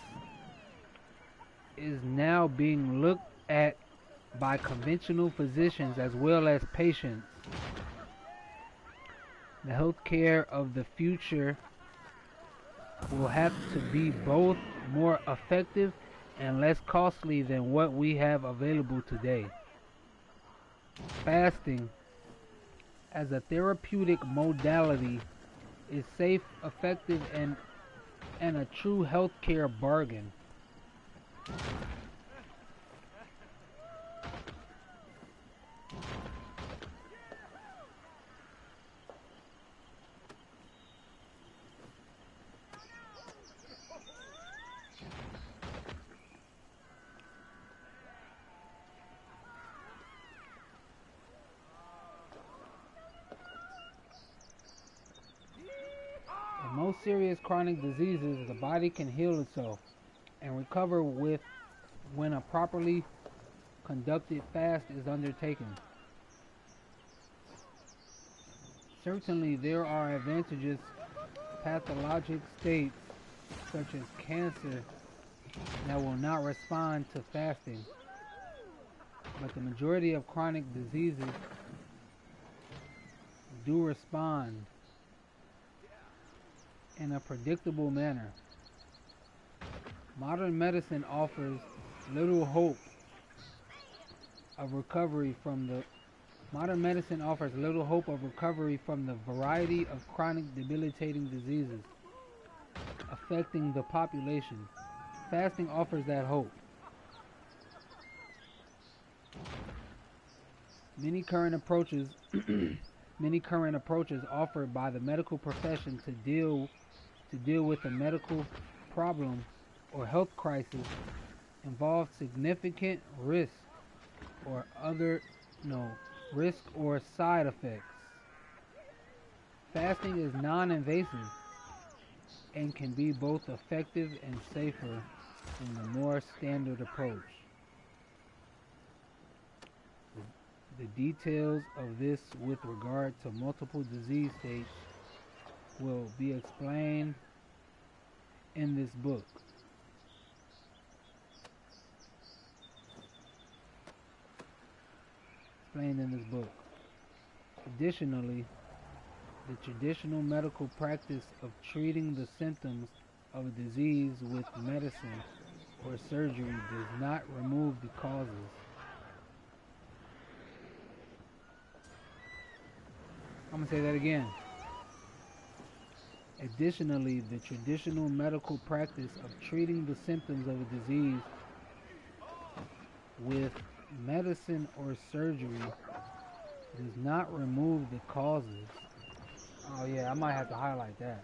is now being looked at by conventional physicians as well as patients. The healthcare of the future will have to be both more effective and less costly than what we have available today. Fasting as a therapeutic modality is safe, effective, and a true healthcare bargain. In most serious chronic diseases, the body can heal itself and recover when a properly conducted fast is undertaken. Certainly, there are advantageous pathologic states such as cancer that will not respond to fasting, but the majority of chronic diseases do respond in a predictable manner. Modern medicine offers little hope of recovery from the variety of chronic debilitating diseases affecting the population. Fasting offers that hope. Many current approaches offered by the medical profession to deal with a medical problem or health crisis involve significant risk or side effects. Fasting is non-invasive and can be both effective and safer than the more standard approach. The details of this with regard to multiple disease states will be explained in this book. explained in this book. Additionally, the traditional medical practice of treating the symptoms of a disease with medicine or surgery does not remove the causes. I'm going to say that again. Additionally, the traditional medical practice of treating the symptoms of a disease with medicine or surgery does not remove the causes. Oh yeah, I might have to highlight that.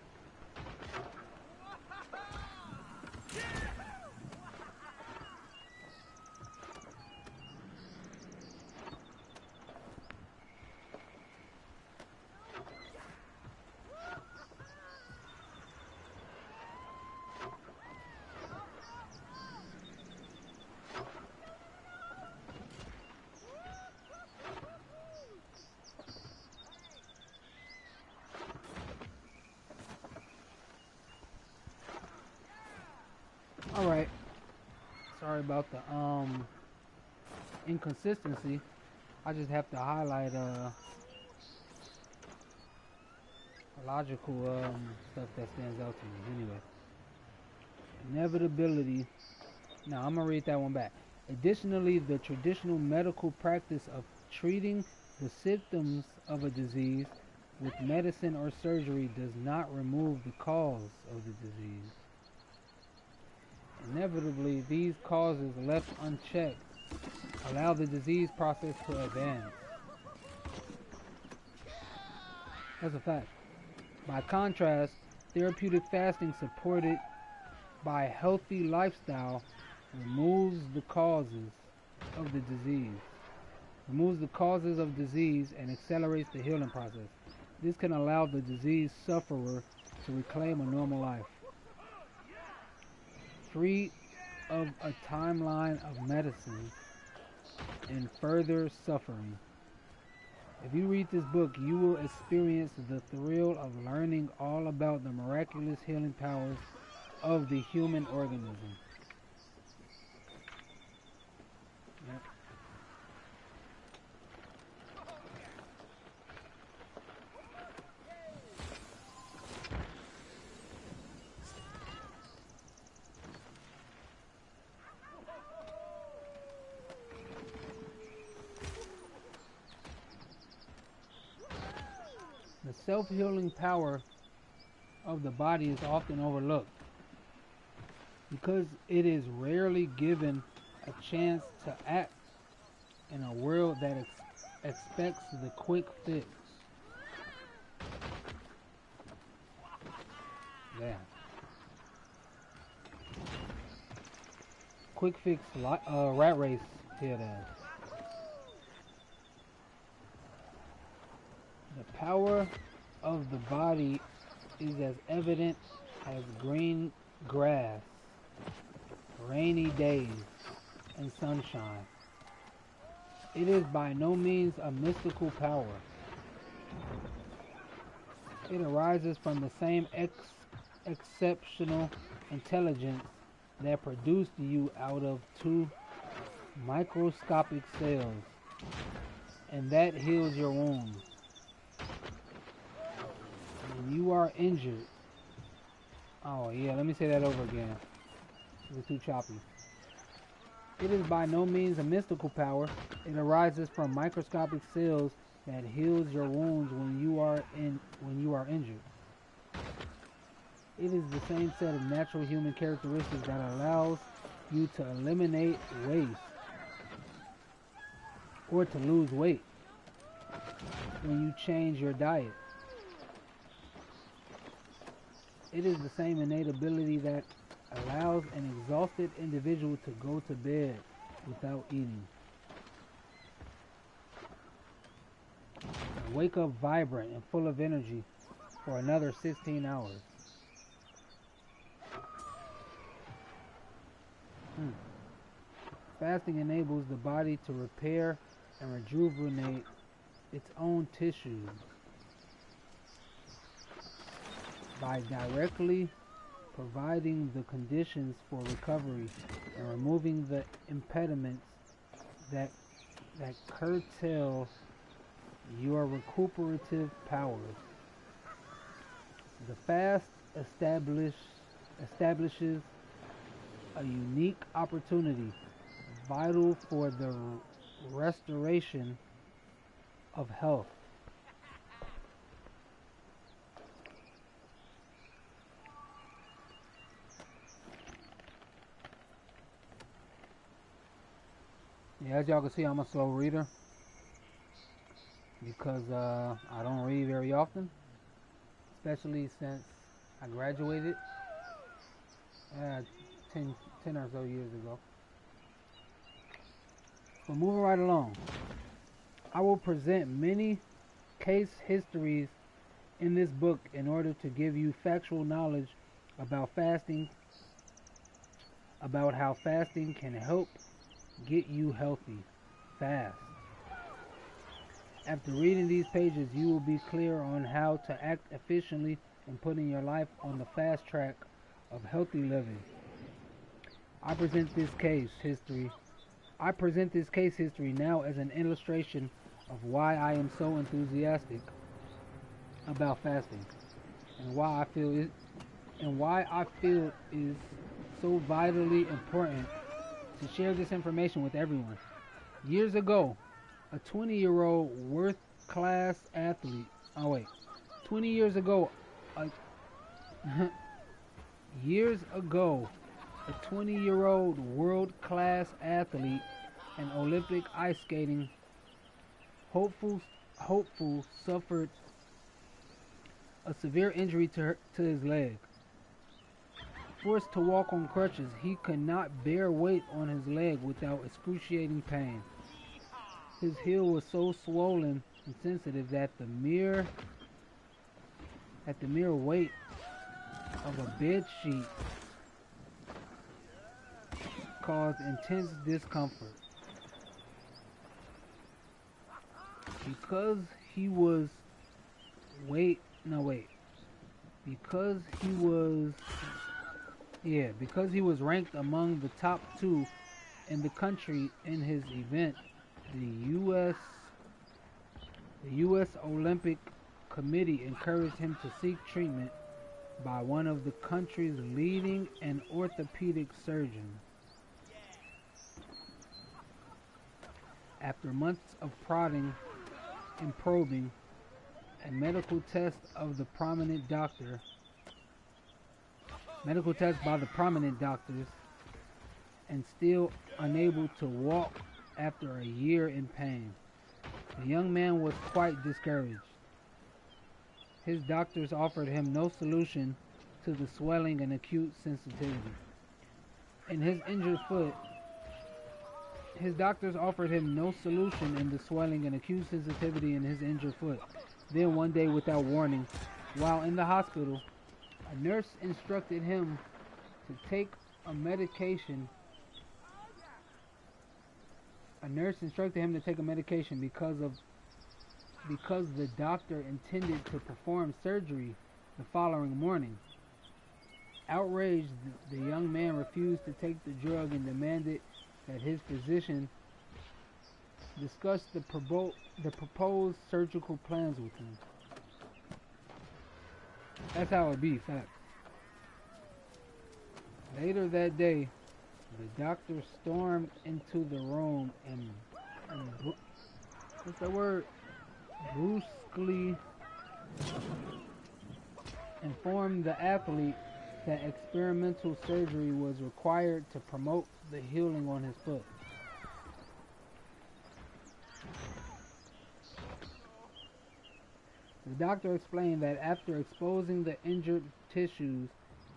Alright. Sorry about the inconsistency. I just have to highlight logical stuff that stands out to me. Anyway. Inevitability. Now I'm gonna read that one back. Additionally, the traditional medical practice of treating the symptoms of a disease with medicine or surgery does not remove the cause of the disease. Inevitably, these causes left unchecked allow the disease process to advance. That's a fact. By contrast, therapeutic fasting supported by a healthy lifestyle removes the causes of the disease. Removes the causes of disease and accelerates the healing process. This can allow the disease sufferer to reclaim a normal life, free of a timeline of medicine and further suffering. If you read this book, you will experience the thrill of learning all about the miraculous healing powers of the human organism. Yep. The self-healing power of the body is often overlooked because it is rarely given a chance to act in a world that expects the quick fix. Yeah. Quick fix rat race here then. The power of the body is as evident as green grass, rainy days, and sunshine. It is by no means a mystical power. It arises from the same exceptional intelligence that produced you out of two microscopic cells, and that heals your wounds. When you are injured, oh yeah, let me say that over again. It was too choppy. It is by no means a mystical power. It arises from microscopic cells that heals your wounds when you are injured. It is the same set of natural human characteristics that allows you to eliminate waste or to lose weight when you change your diet. It is the same innate ability that allows an exhausted individual to go to bed without eating. And wake up vibrant and full of energy for another 16 hours. Fasting enables the body to repair and rejuvenate its own tissues by directly providing the conditions for recovery and removing the impediments that that curtail your recuperative powers. The fast establishes a unique opportunity vital for the restoration of health. Yeah, as y'all can see, I'm a slow reader because I don't read very often, especially since I graduated 10 or so years ago. But moving right along, I will present many case histories in this book in order to give you factual knowledge about fasting, about how fasting can help get you healthy fast. After reading these pages, you will be clear on how to act efficiently in putting your life on the fast track of healthy living. I present this case history now as an illustration of why I am so enthusiastic about fasting and why I feel it is so vitally important to share this information with everyone. Years ago, a 20-year-old world-class athlete. 20 years ago, years ago, a 20-year-old world-class athlete and Olympic ice skating hopeful suffered a severe injury to his leg. Forced to walk on crutches, he could not bear weight on his leg without excruciating pain. His heel was so swollen and sensitive that the mere weight of a bed sheet caused intense discomfort. Because he was ranked among the top 2 in the country in his event, the U.S. Olympic Committee encouraged him to seek treatment by one of the country's leading and orthopedic surgeons. After months of prodding and probing, a medical test by the prominent doctors, and still unable to walk after a year in pain, the young man was quite discouraged. His doctors offered him no solution to the swelling and acute sensitivity in his injured foot. Then one day, without warning, while in the hospital, a nurse instructed him to take a medication. Because the doctor intended to perform surgery the following morning. Outraged, the young man refused to take the drug and demanded that his physician discuss the proposed surgical plans with him. That's how it be, fact. Later that day, the doctor stormed into the room and brusquely informed the athlete that experimental surgery was required to promote the healing on his foot. The doctor explained that after exposing the injured tissues,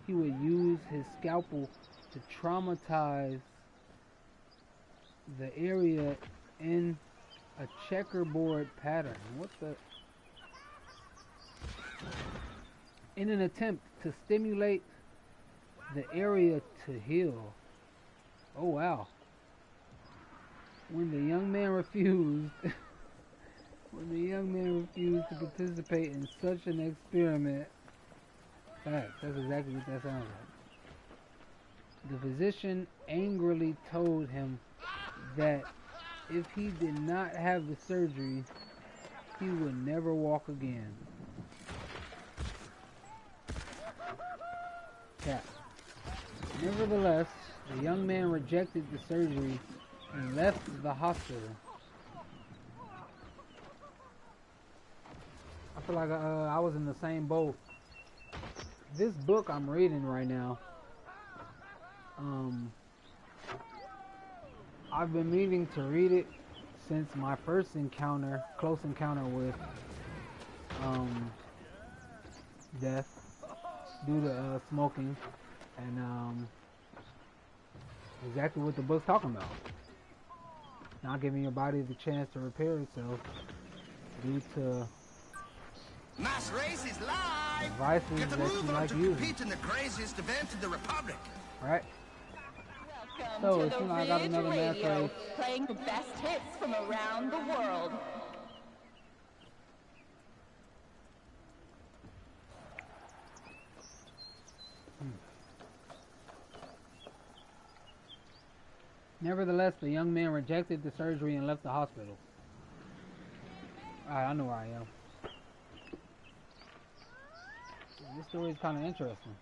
he would use his scalpel to traumatize the area in a checkerboard pattern. In an attempt to stimulate the area to heal. Oh wow. When the young man refused to participate in such an experiment. Facts, that's exactly what that sounds like. The physician angrily told him that if he did not have the surgery, he would never walk again. Cap. Nevertheless, the young man rejected the surgery and left the hospital. I feel like I was in the same boat. This book I'm reading right now, I've been meaning to read it since my first encounter, close encounter with death due to smoking, and exactly what the book's talking about. Not giving your body the chance to repair itself due to Mass race is live! devices Get the that move you on like to using. compete in the craziest event in the Republic. Right? Welcome So, to it the seems like I got Ridge another mass Radio, race. playing the best hits from around the world. Nevertheless, the young man rejected the surgery and left the hospital. Alright, I know where I am. This story is kind of interesting.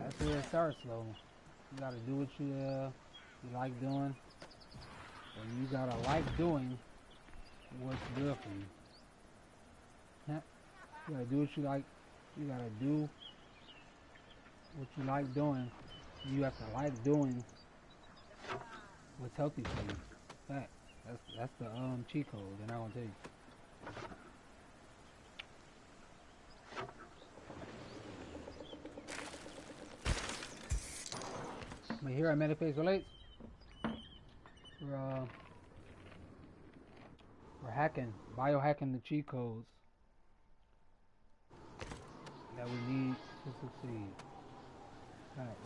That's where it starts, though. You gotta do what you like doing, and you gotta like doing what's good for you. Yeah. You gotta do what you like. You gotta do what you like doing. You have to like doing what's healthy for you. Fact. That's the cheat code. They're not gonna tell you. But here at Metaphase Relates, we're hacking, biohacking the cheat codes that we need to succeed. Alright.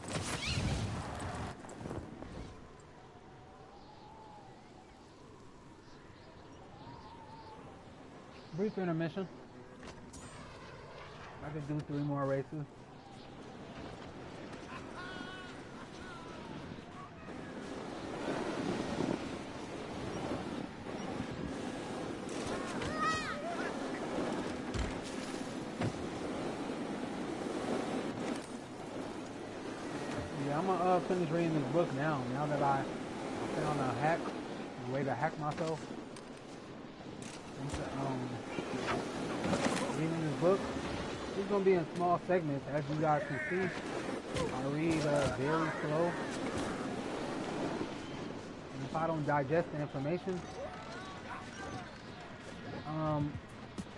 Brief intermission. I could do 3 more races. Yeah, I'm gonna finish reading this book now. Now that I found a hack, a way to hack myself. Reading this book. It's gonna be in small segments, as you guys can see. I read very slow, and if I don't digest the information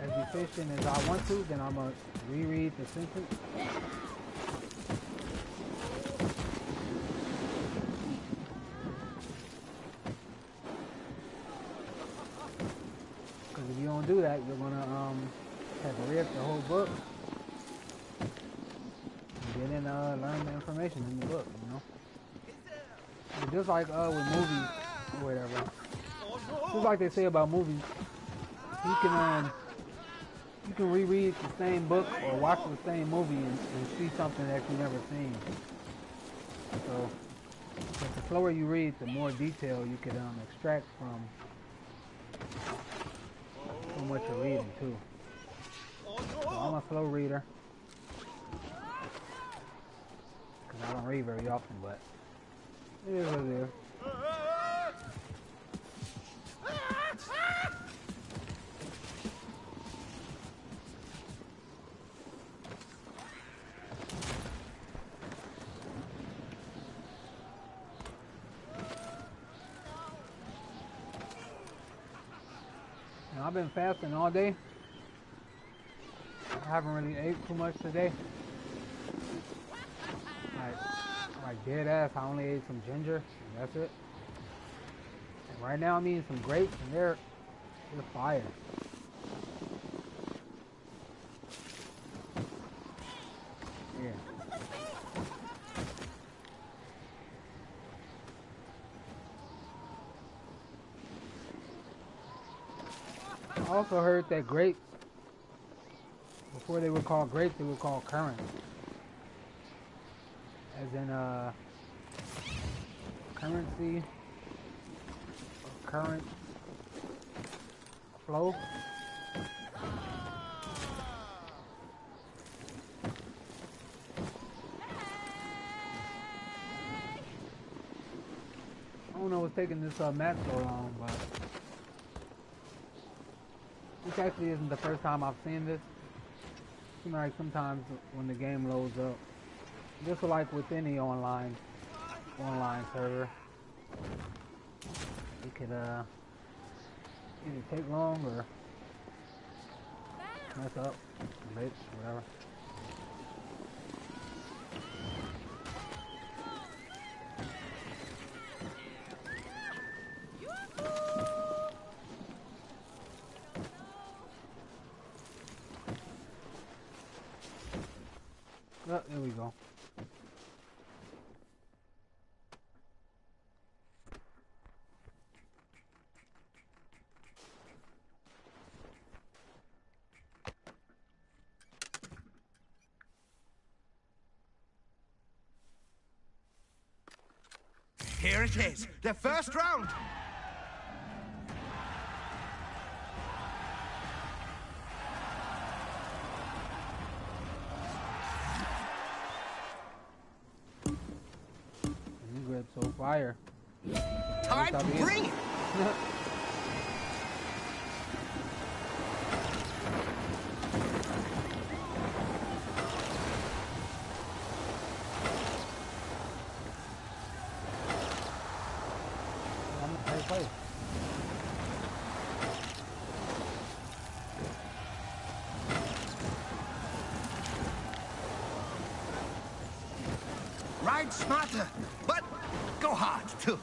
as efficient as I want to, then I'm gonna reread the sentence. Because if you don't do that, you're gonna have to read the whole book and then learn the information in the book, you know. And just like with movies or whatever, just like they say about movies, you can reread the same book or watch the same movie and see something that you've never seen. So, but the slower you read, the more detail you can extract from what you're reading too. So I'm a slow reader because I don't read very often, but it is what it is. Now, I've been fasting all day. I haven't really ate too much today. Like dead ass, I only ate some ginger, and that's it. And right now I'm eating some grapes, and they're fire. Yeah. I also heard that grapes, before they were called grapes, they were called currants. As in, currency, current flow. I don't know what's taking this map so long, but this actually isn't the first time I've seen this. Seems like sometimes when the game loads up, just like with any online server, it could either take long or mess up, glitch, whatever. Oh, there we go. Here it is, the first round. You grab so fire. Time to bring it. I'm in third place. Ride smarter, but go hard too.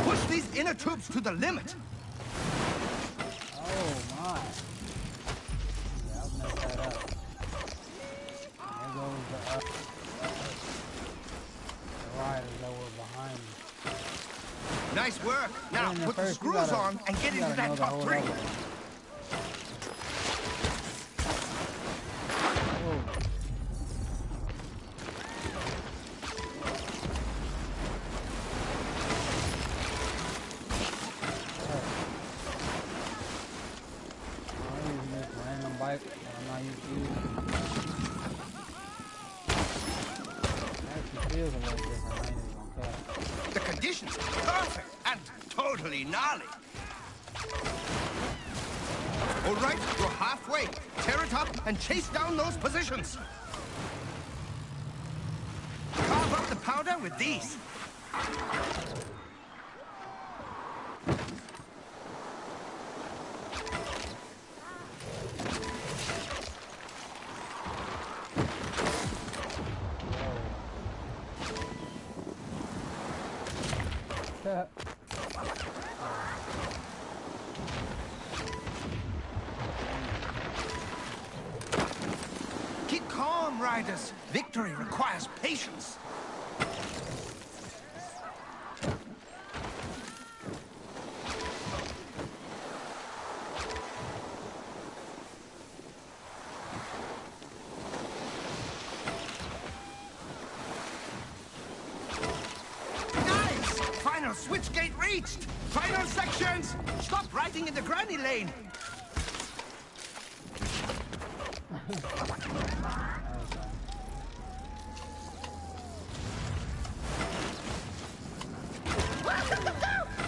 Push these inner tubes to the limit. Oh my. Yeah, I'll mess that up. There goes the riders that were behind me. Nice work. Now And at put the first, you screws gotta- on and get you into gotta know that the top whole three. level. Whoa. I'm using this random bike that I'm not used to using. It actually feels a little different. I ain't even gonna cut. The conditions are perfect and totally gnarly. All right, you're halfway. Tear it up and chase down those positions. Carve up the powder with these. Keep calm, riders. Victory requires patience. Nice! Final switch gate reached! Final sections! Stop riding in the granny lane!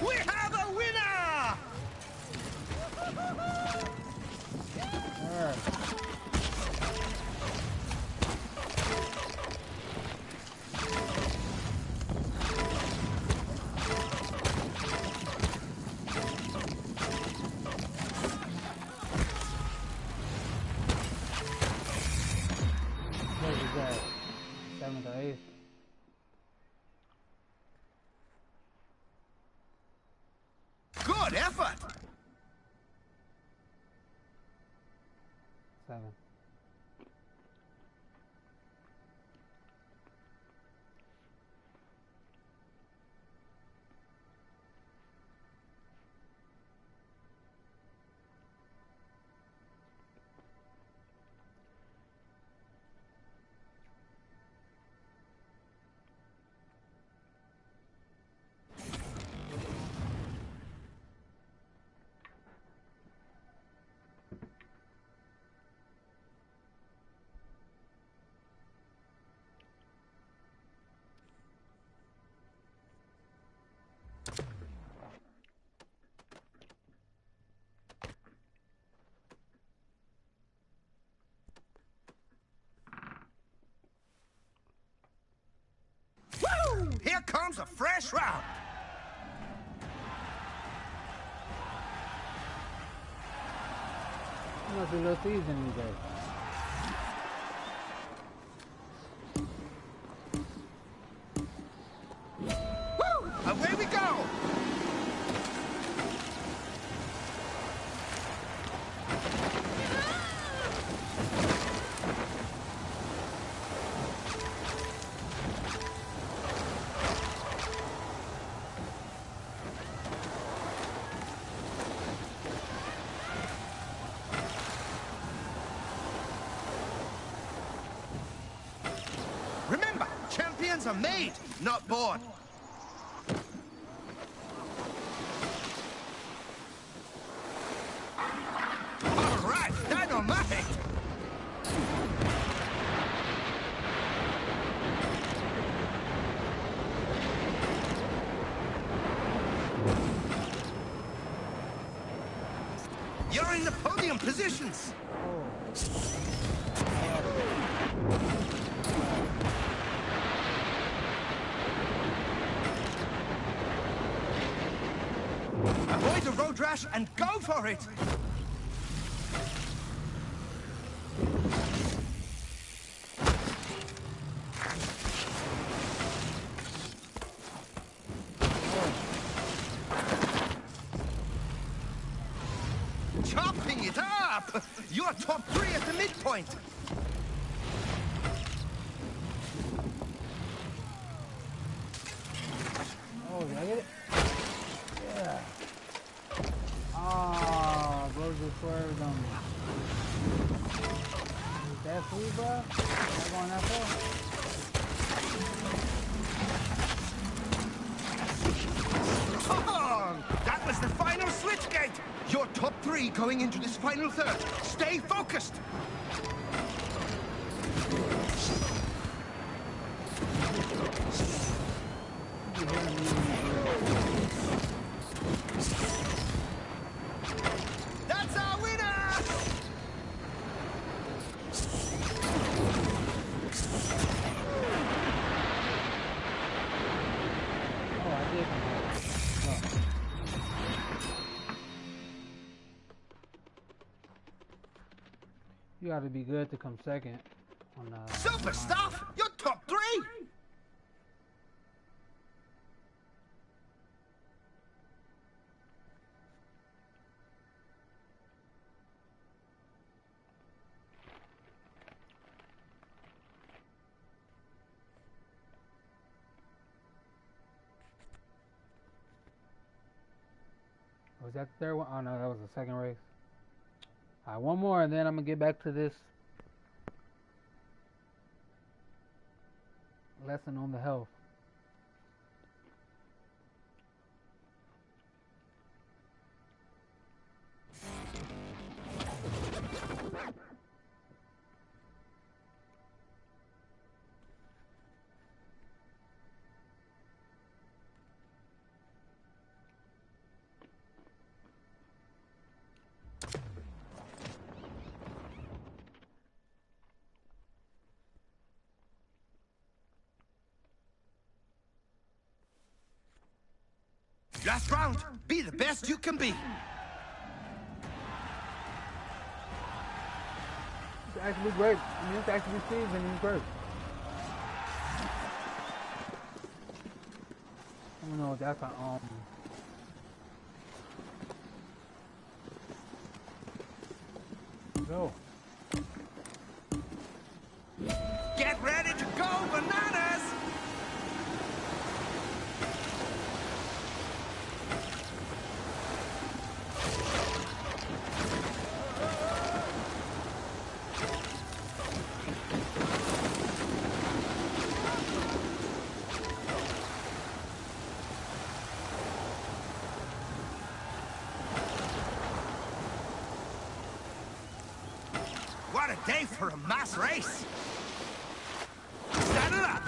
We have a winner! Alright. What is that? 7th or 8th? Good effort! 7. comes a fresh round. You must be a little seasoned these days. Woo! Away we go! Remember, champions are made, not born. All right, dynamite! You're in the podium positions. Avoid the road rash and go for it! Chopping it up! You're top 3 at the midpoint! Oh, did I get it? Yeah. Oh, bro just swerved on me. Is that free, bro? Am I going that far? Oh, that was the final switch gate! You're top 3 going into this final third. Stay focused! That's our winner! Oh, I did. Oh. You gotta be good to come second on Super stuff! You're top 3! Was that the third one? Oh no, that was the second race. Alright, one more and then I'm gonna get back to this lesson on the health. Last round, be the best you can be. It's actually great. I mean, it's actually seasoned and great. I don't know if that's a go. Get ready to go bananas! What a day for a mass race! Saddle up!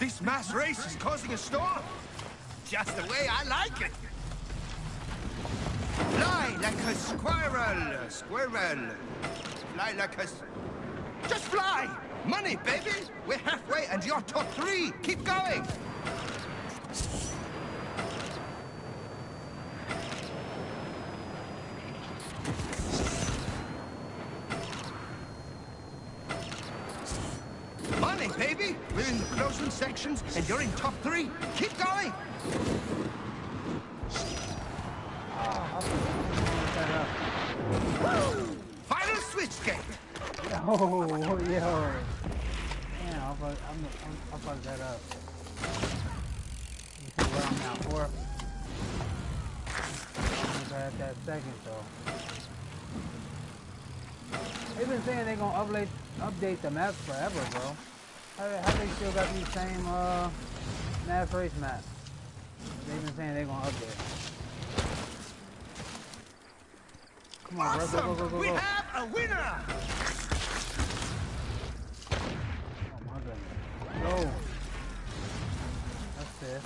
This mass race is causing a storm. Just the way I like it. Fly like a squirrel, squirrel. Fly like a... Just fly! Money, baby! We're halfway and you're top 3. Keep going! Money, baby! We're in the closing sections and you're in top 3. Keep going! Woo! Final switch gate! Oh, yo. Damn, I'll fuck that up. Let me see where I'm now. 4. I'm gonna have that second, though. They've been saying they're gonna update the maps forever, bro. How they still got these same mass race maps? They've been saying they're gonna update. Come on, awesome. bro, go. We have a winner! Oh my goodness. Go. That's it.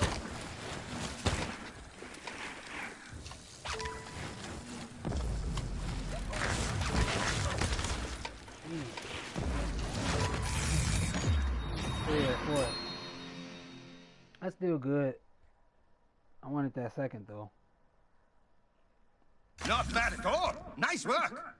Yeah, 4. That's still good. I wanted that second though. Not bad at all. Nice work.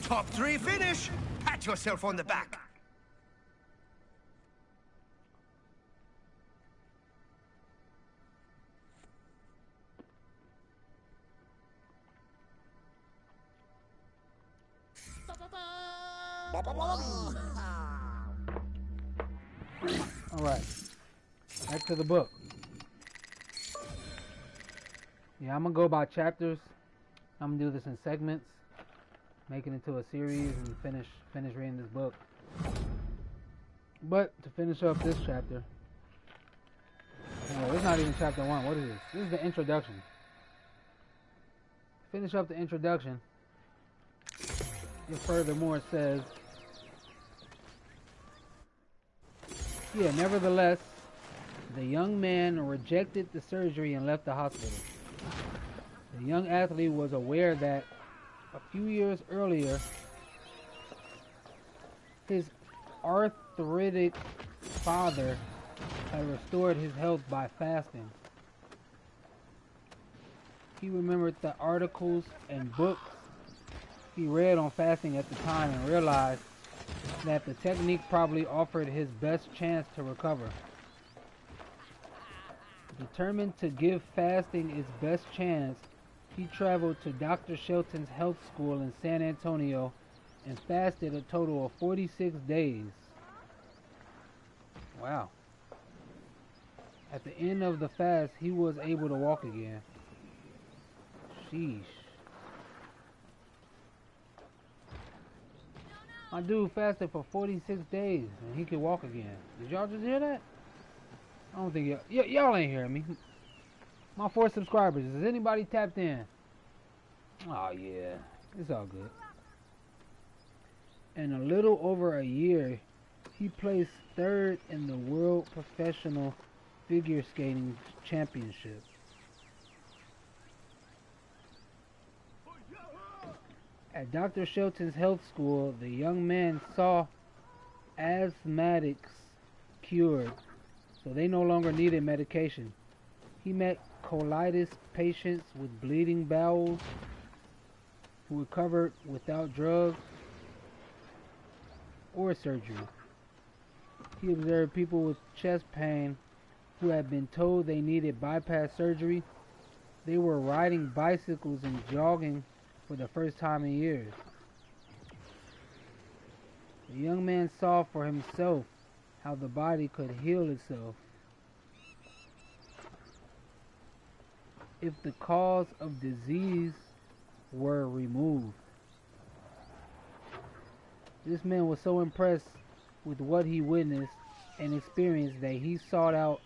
Top 3 finish. Pat yourself on the back. All right, back to the book. Yeah, I'm gonna go by chapters. I'm gonna do this in segments, make it into a series, and finish reading this book. But to finish up this chapter, no, it's not even chapter 1. What is this? This is the introduction. Finish up the introduction. It furthermore says, yeah, nevertheless, the young man rejected the surgery and left the hospital. The young athlete was aware that a few years earlier, his arthritic father had restored his health by fasting. He remembered the articles and books he read on fasting at the time and realized that the technique probably offered his best chance to recover. Determined to give fasting its best chance, he traveled to Dr. Shelton's health school in San Antonio and fasted a total of 46 days. Wow. At the end of the fast, he was able to walk again. Sheesh. My dude fasted for 46 days and he could walk again. Did y'all just hear that? I don't think y'all ain't hearing me. My 4 subscribers, is anybody tapped in? Oh yeah, it's all good. In a little over a year, he placed 3rd in the World Professional Figure Skating Championship. At Dr. Shelton's health school, the young man saw asthmatics cured, so they no longer needed medication. He met colitis patients with bleeding bowels who recovered without drugs or surgery. He observed people with chest pain who had been told they needed bypass surgery. They were riding bicycles and jogging for the first time in years. The young man saw for himself how the body could heal itself. if the cause of disease were removed. This man was so impressed with what he witnessed and experienced that he sought out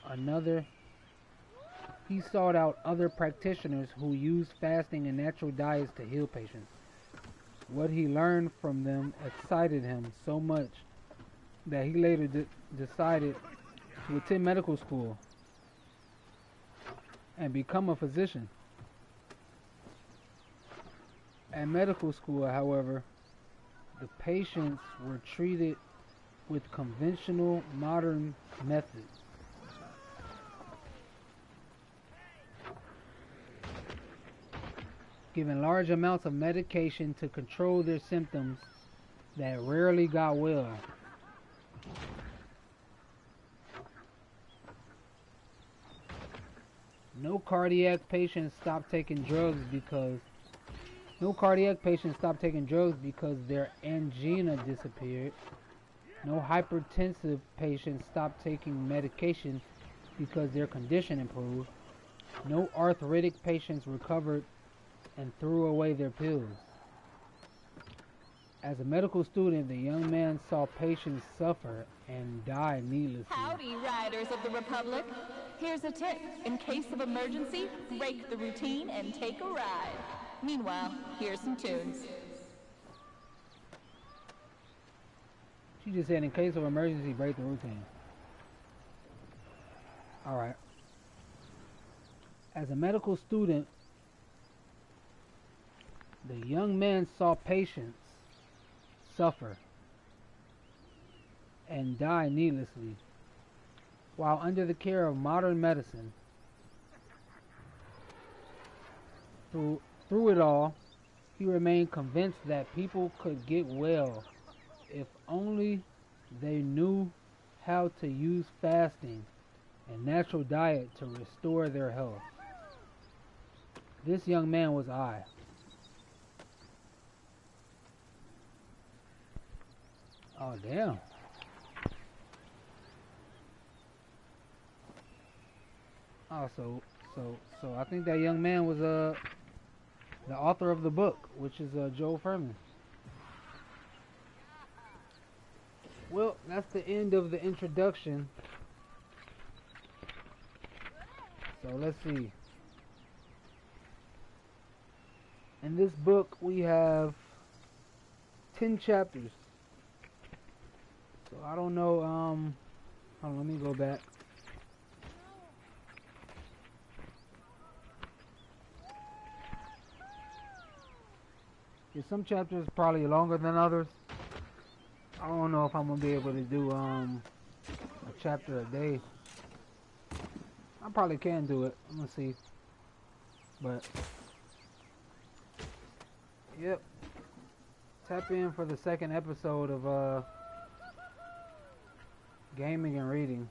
other practitioners who used fasting and natural diets to heal patients. What he learned from them excited him so much that he later decided to attend medical school and become a physician. At medical school, however, the patients were treated with conventional modern methods. Given large amounts of medication to control their symptoms that rarely got well. No cardiac patients stopped taking drugs because their angina disappeared. No hypertensive patients stopped taking medication because their condition improved. No arthritic patients recovered and threw away their pills. As a medical student, the young man saw patients suffer and die needlessly. Howdy, riders of the Republic. Here's a tip. In case of emergency, break the routine and take a ride. Meanwhile, here's some tunes. She just said, in case of emergency, break the routine. Alright. As a medical student, the young man saw patients suffer and die needlessly. While under the care of modern medicine, through it all, he remained convinced that people could get well if only they knew how to use fasting and natural diet to restore their health. This young man was I. Oh, damn. Oh, so I think that young man was the author of the book, which is Joel Furman. Well, that's the end of the introduction. So let's see. In this book, we have 10 chapters. So I don't know, hold on, let me go back. Yeah, some chapters probably longer than others. I don't know if I'm gonna be able to do a chapter a day. I probably can do it. I'm gonna see. But yep. Tap in for the second episode of Gaming and Reading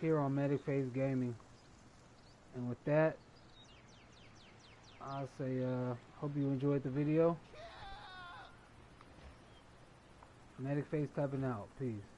here on Medic Face Gaming. And with that, I'll say hope you enjoyed the video. Medic Face tapping out. Peace.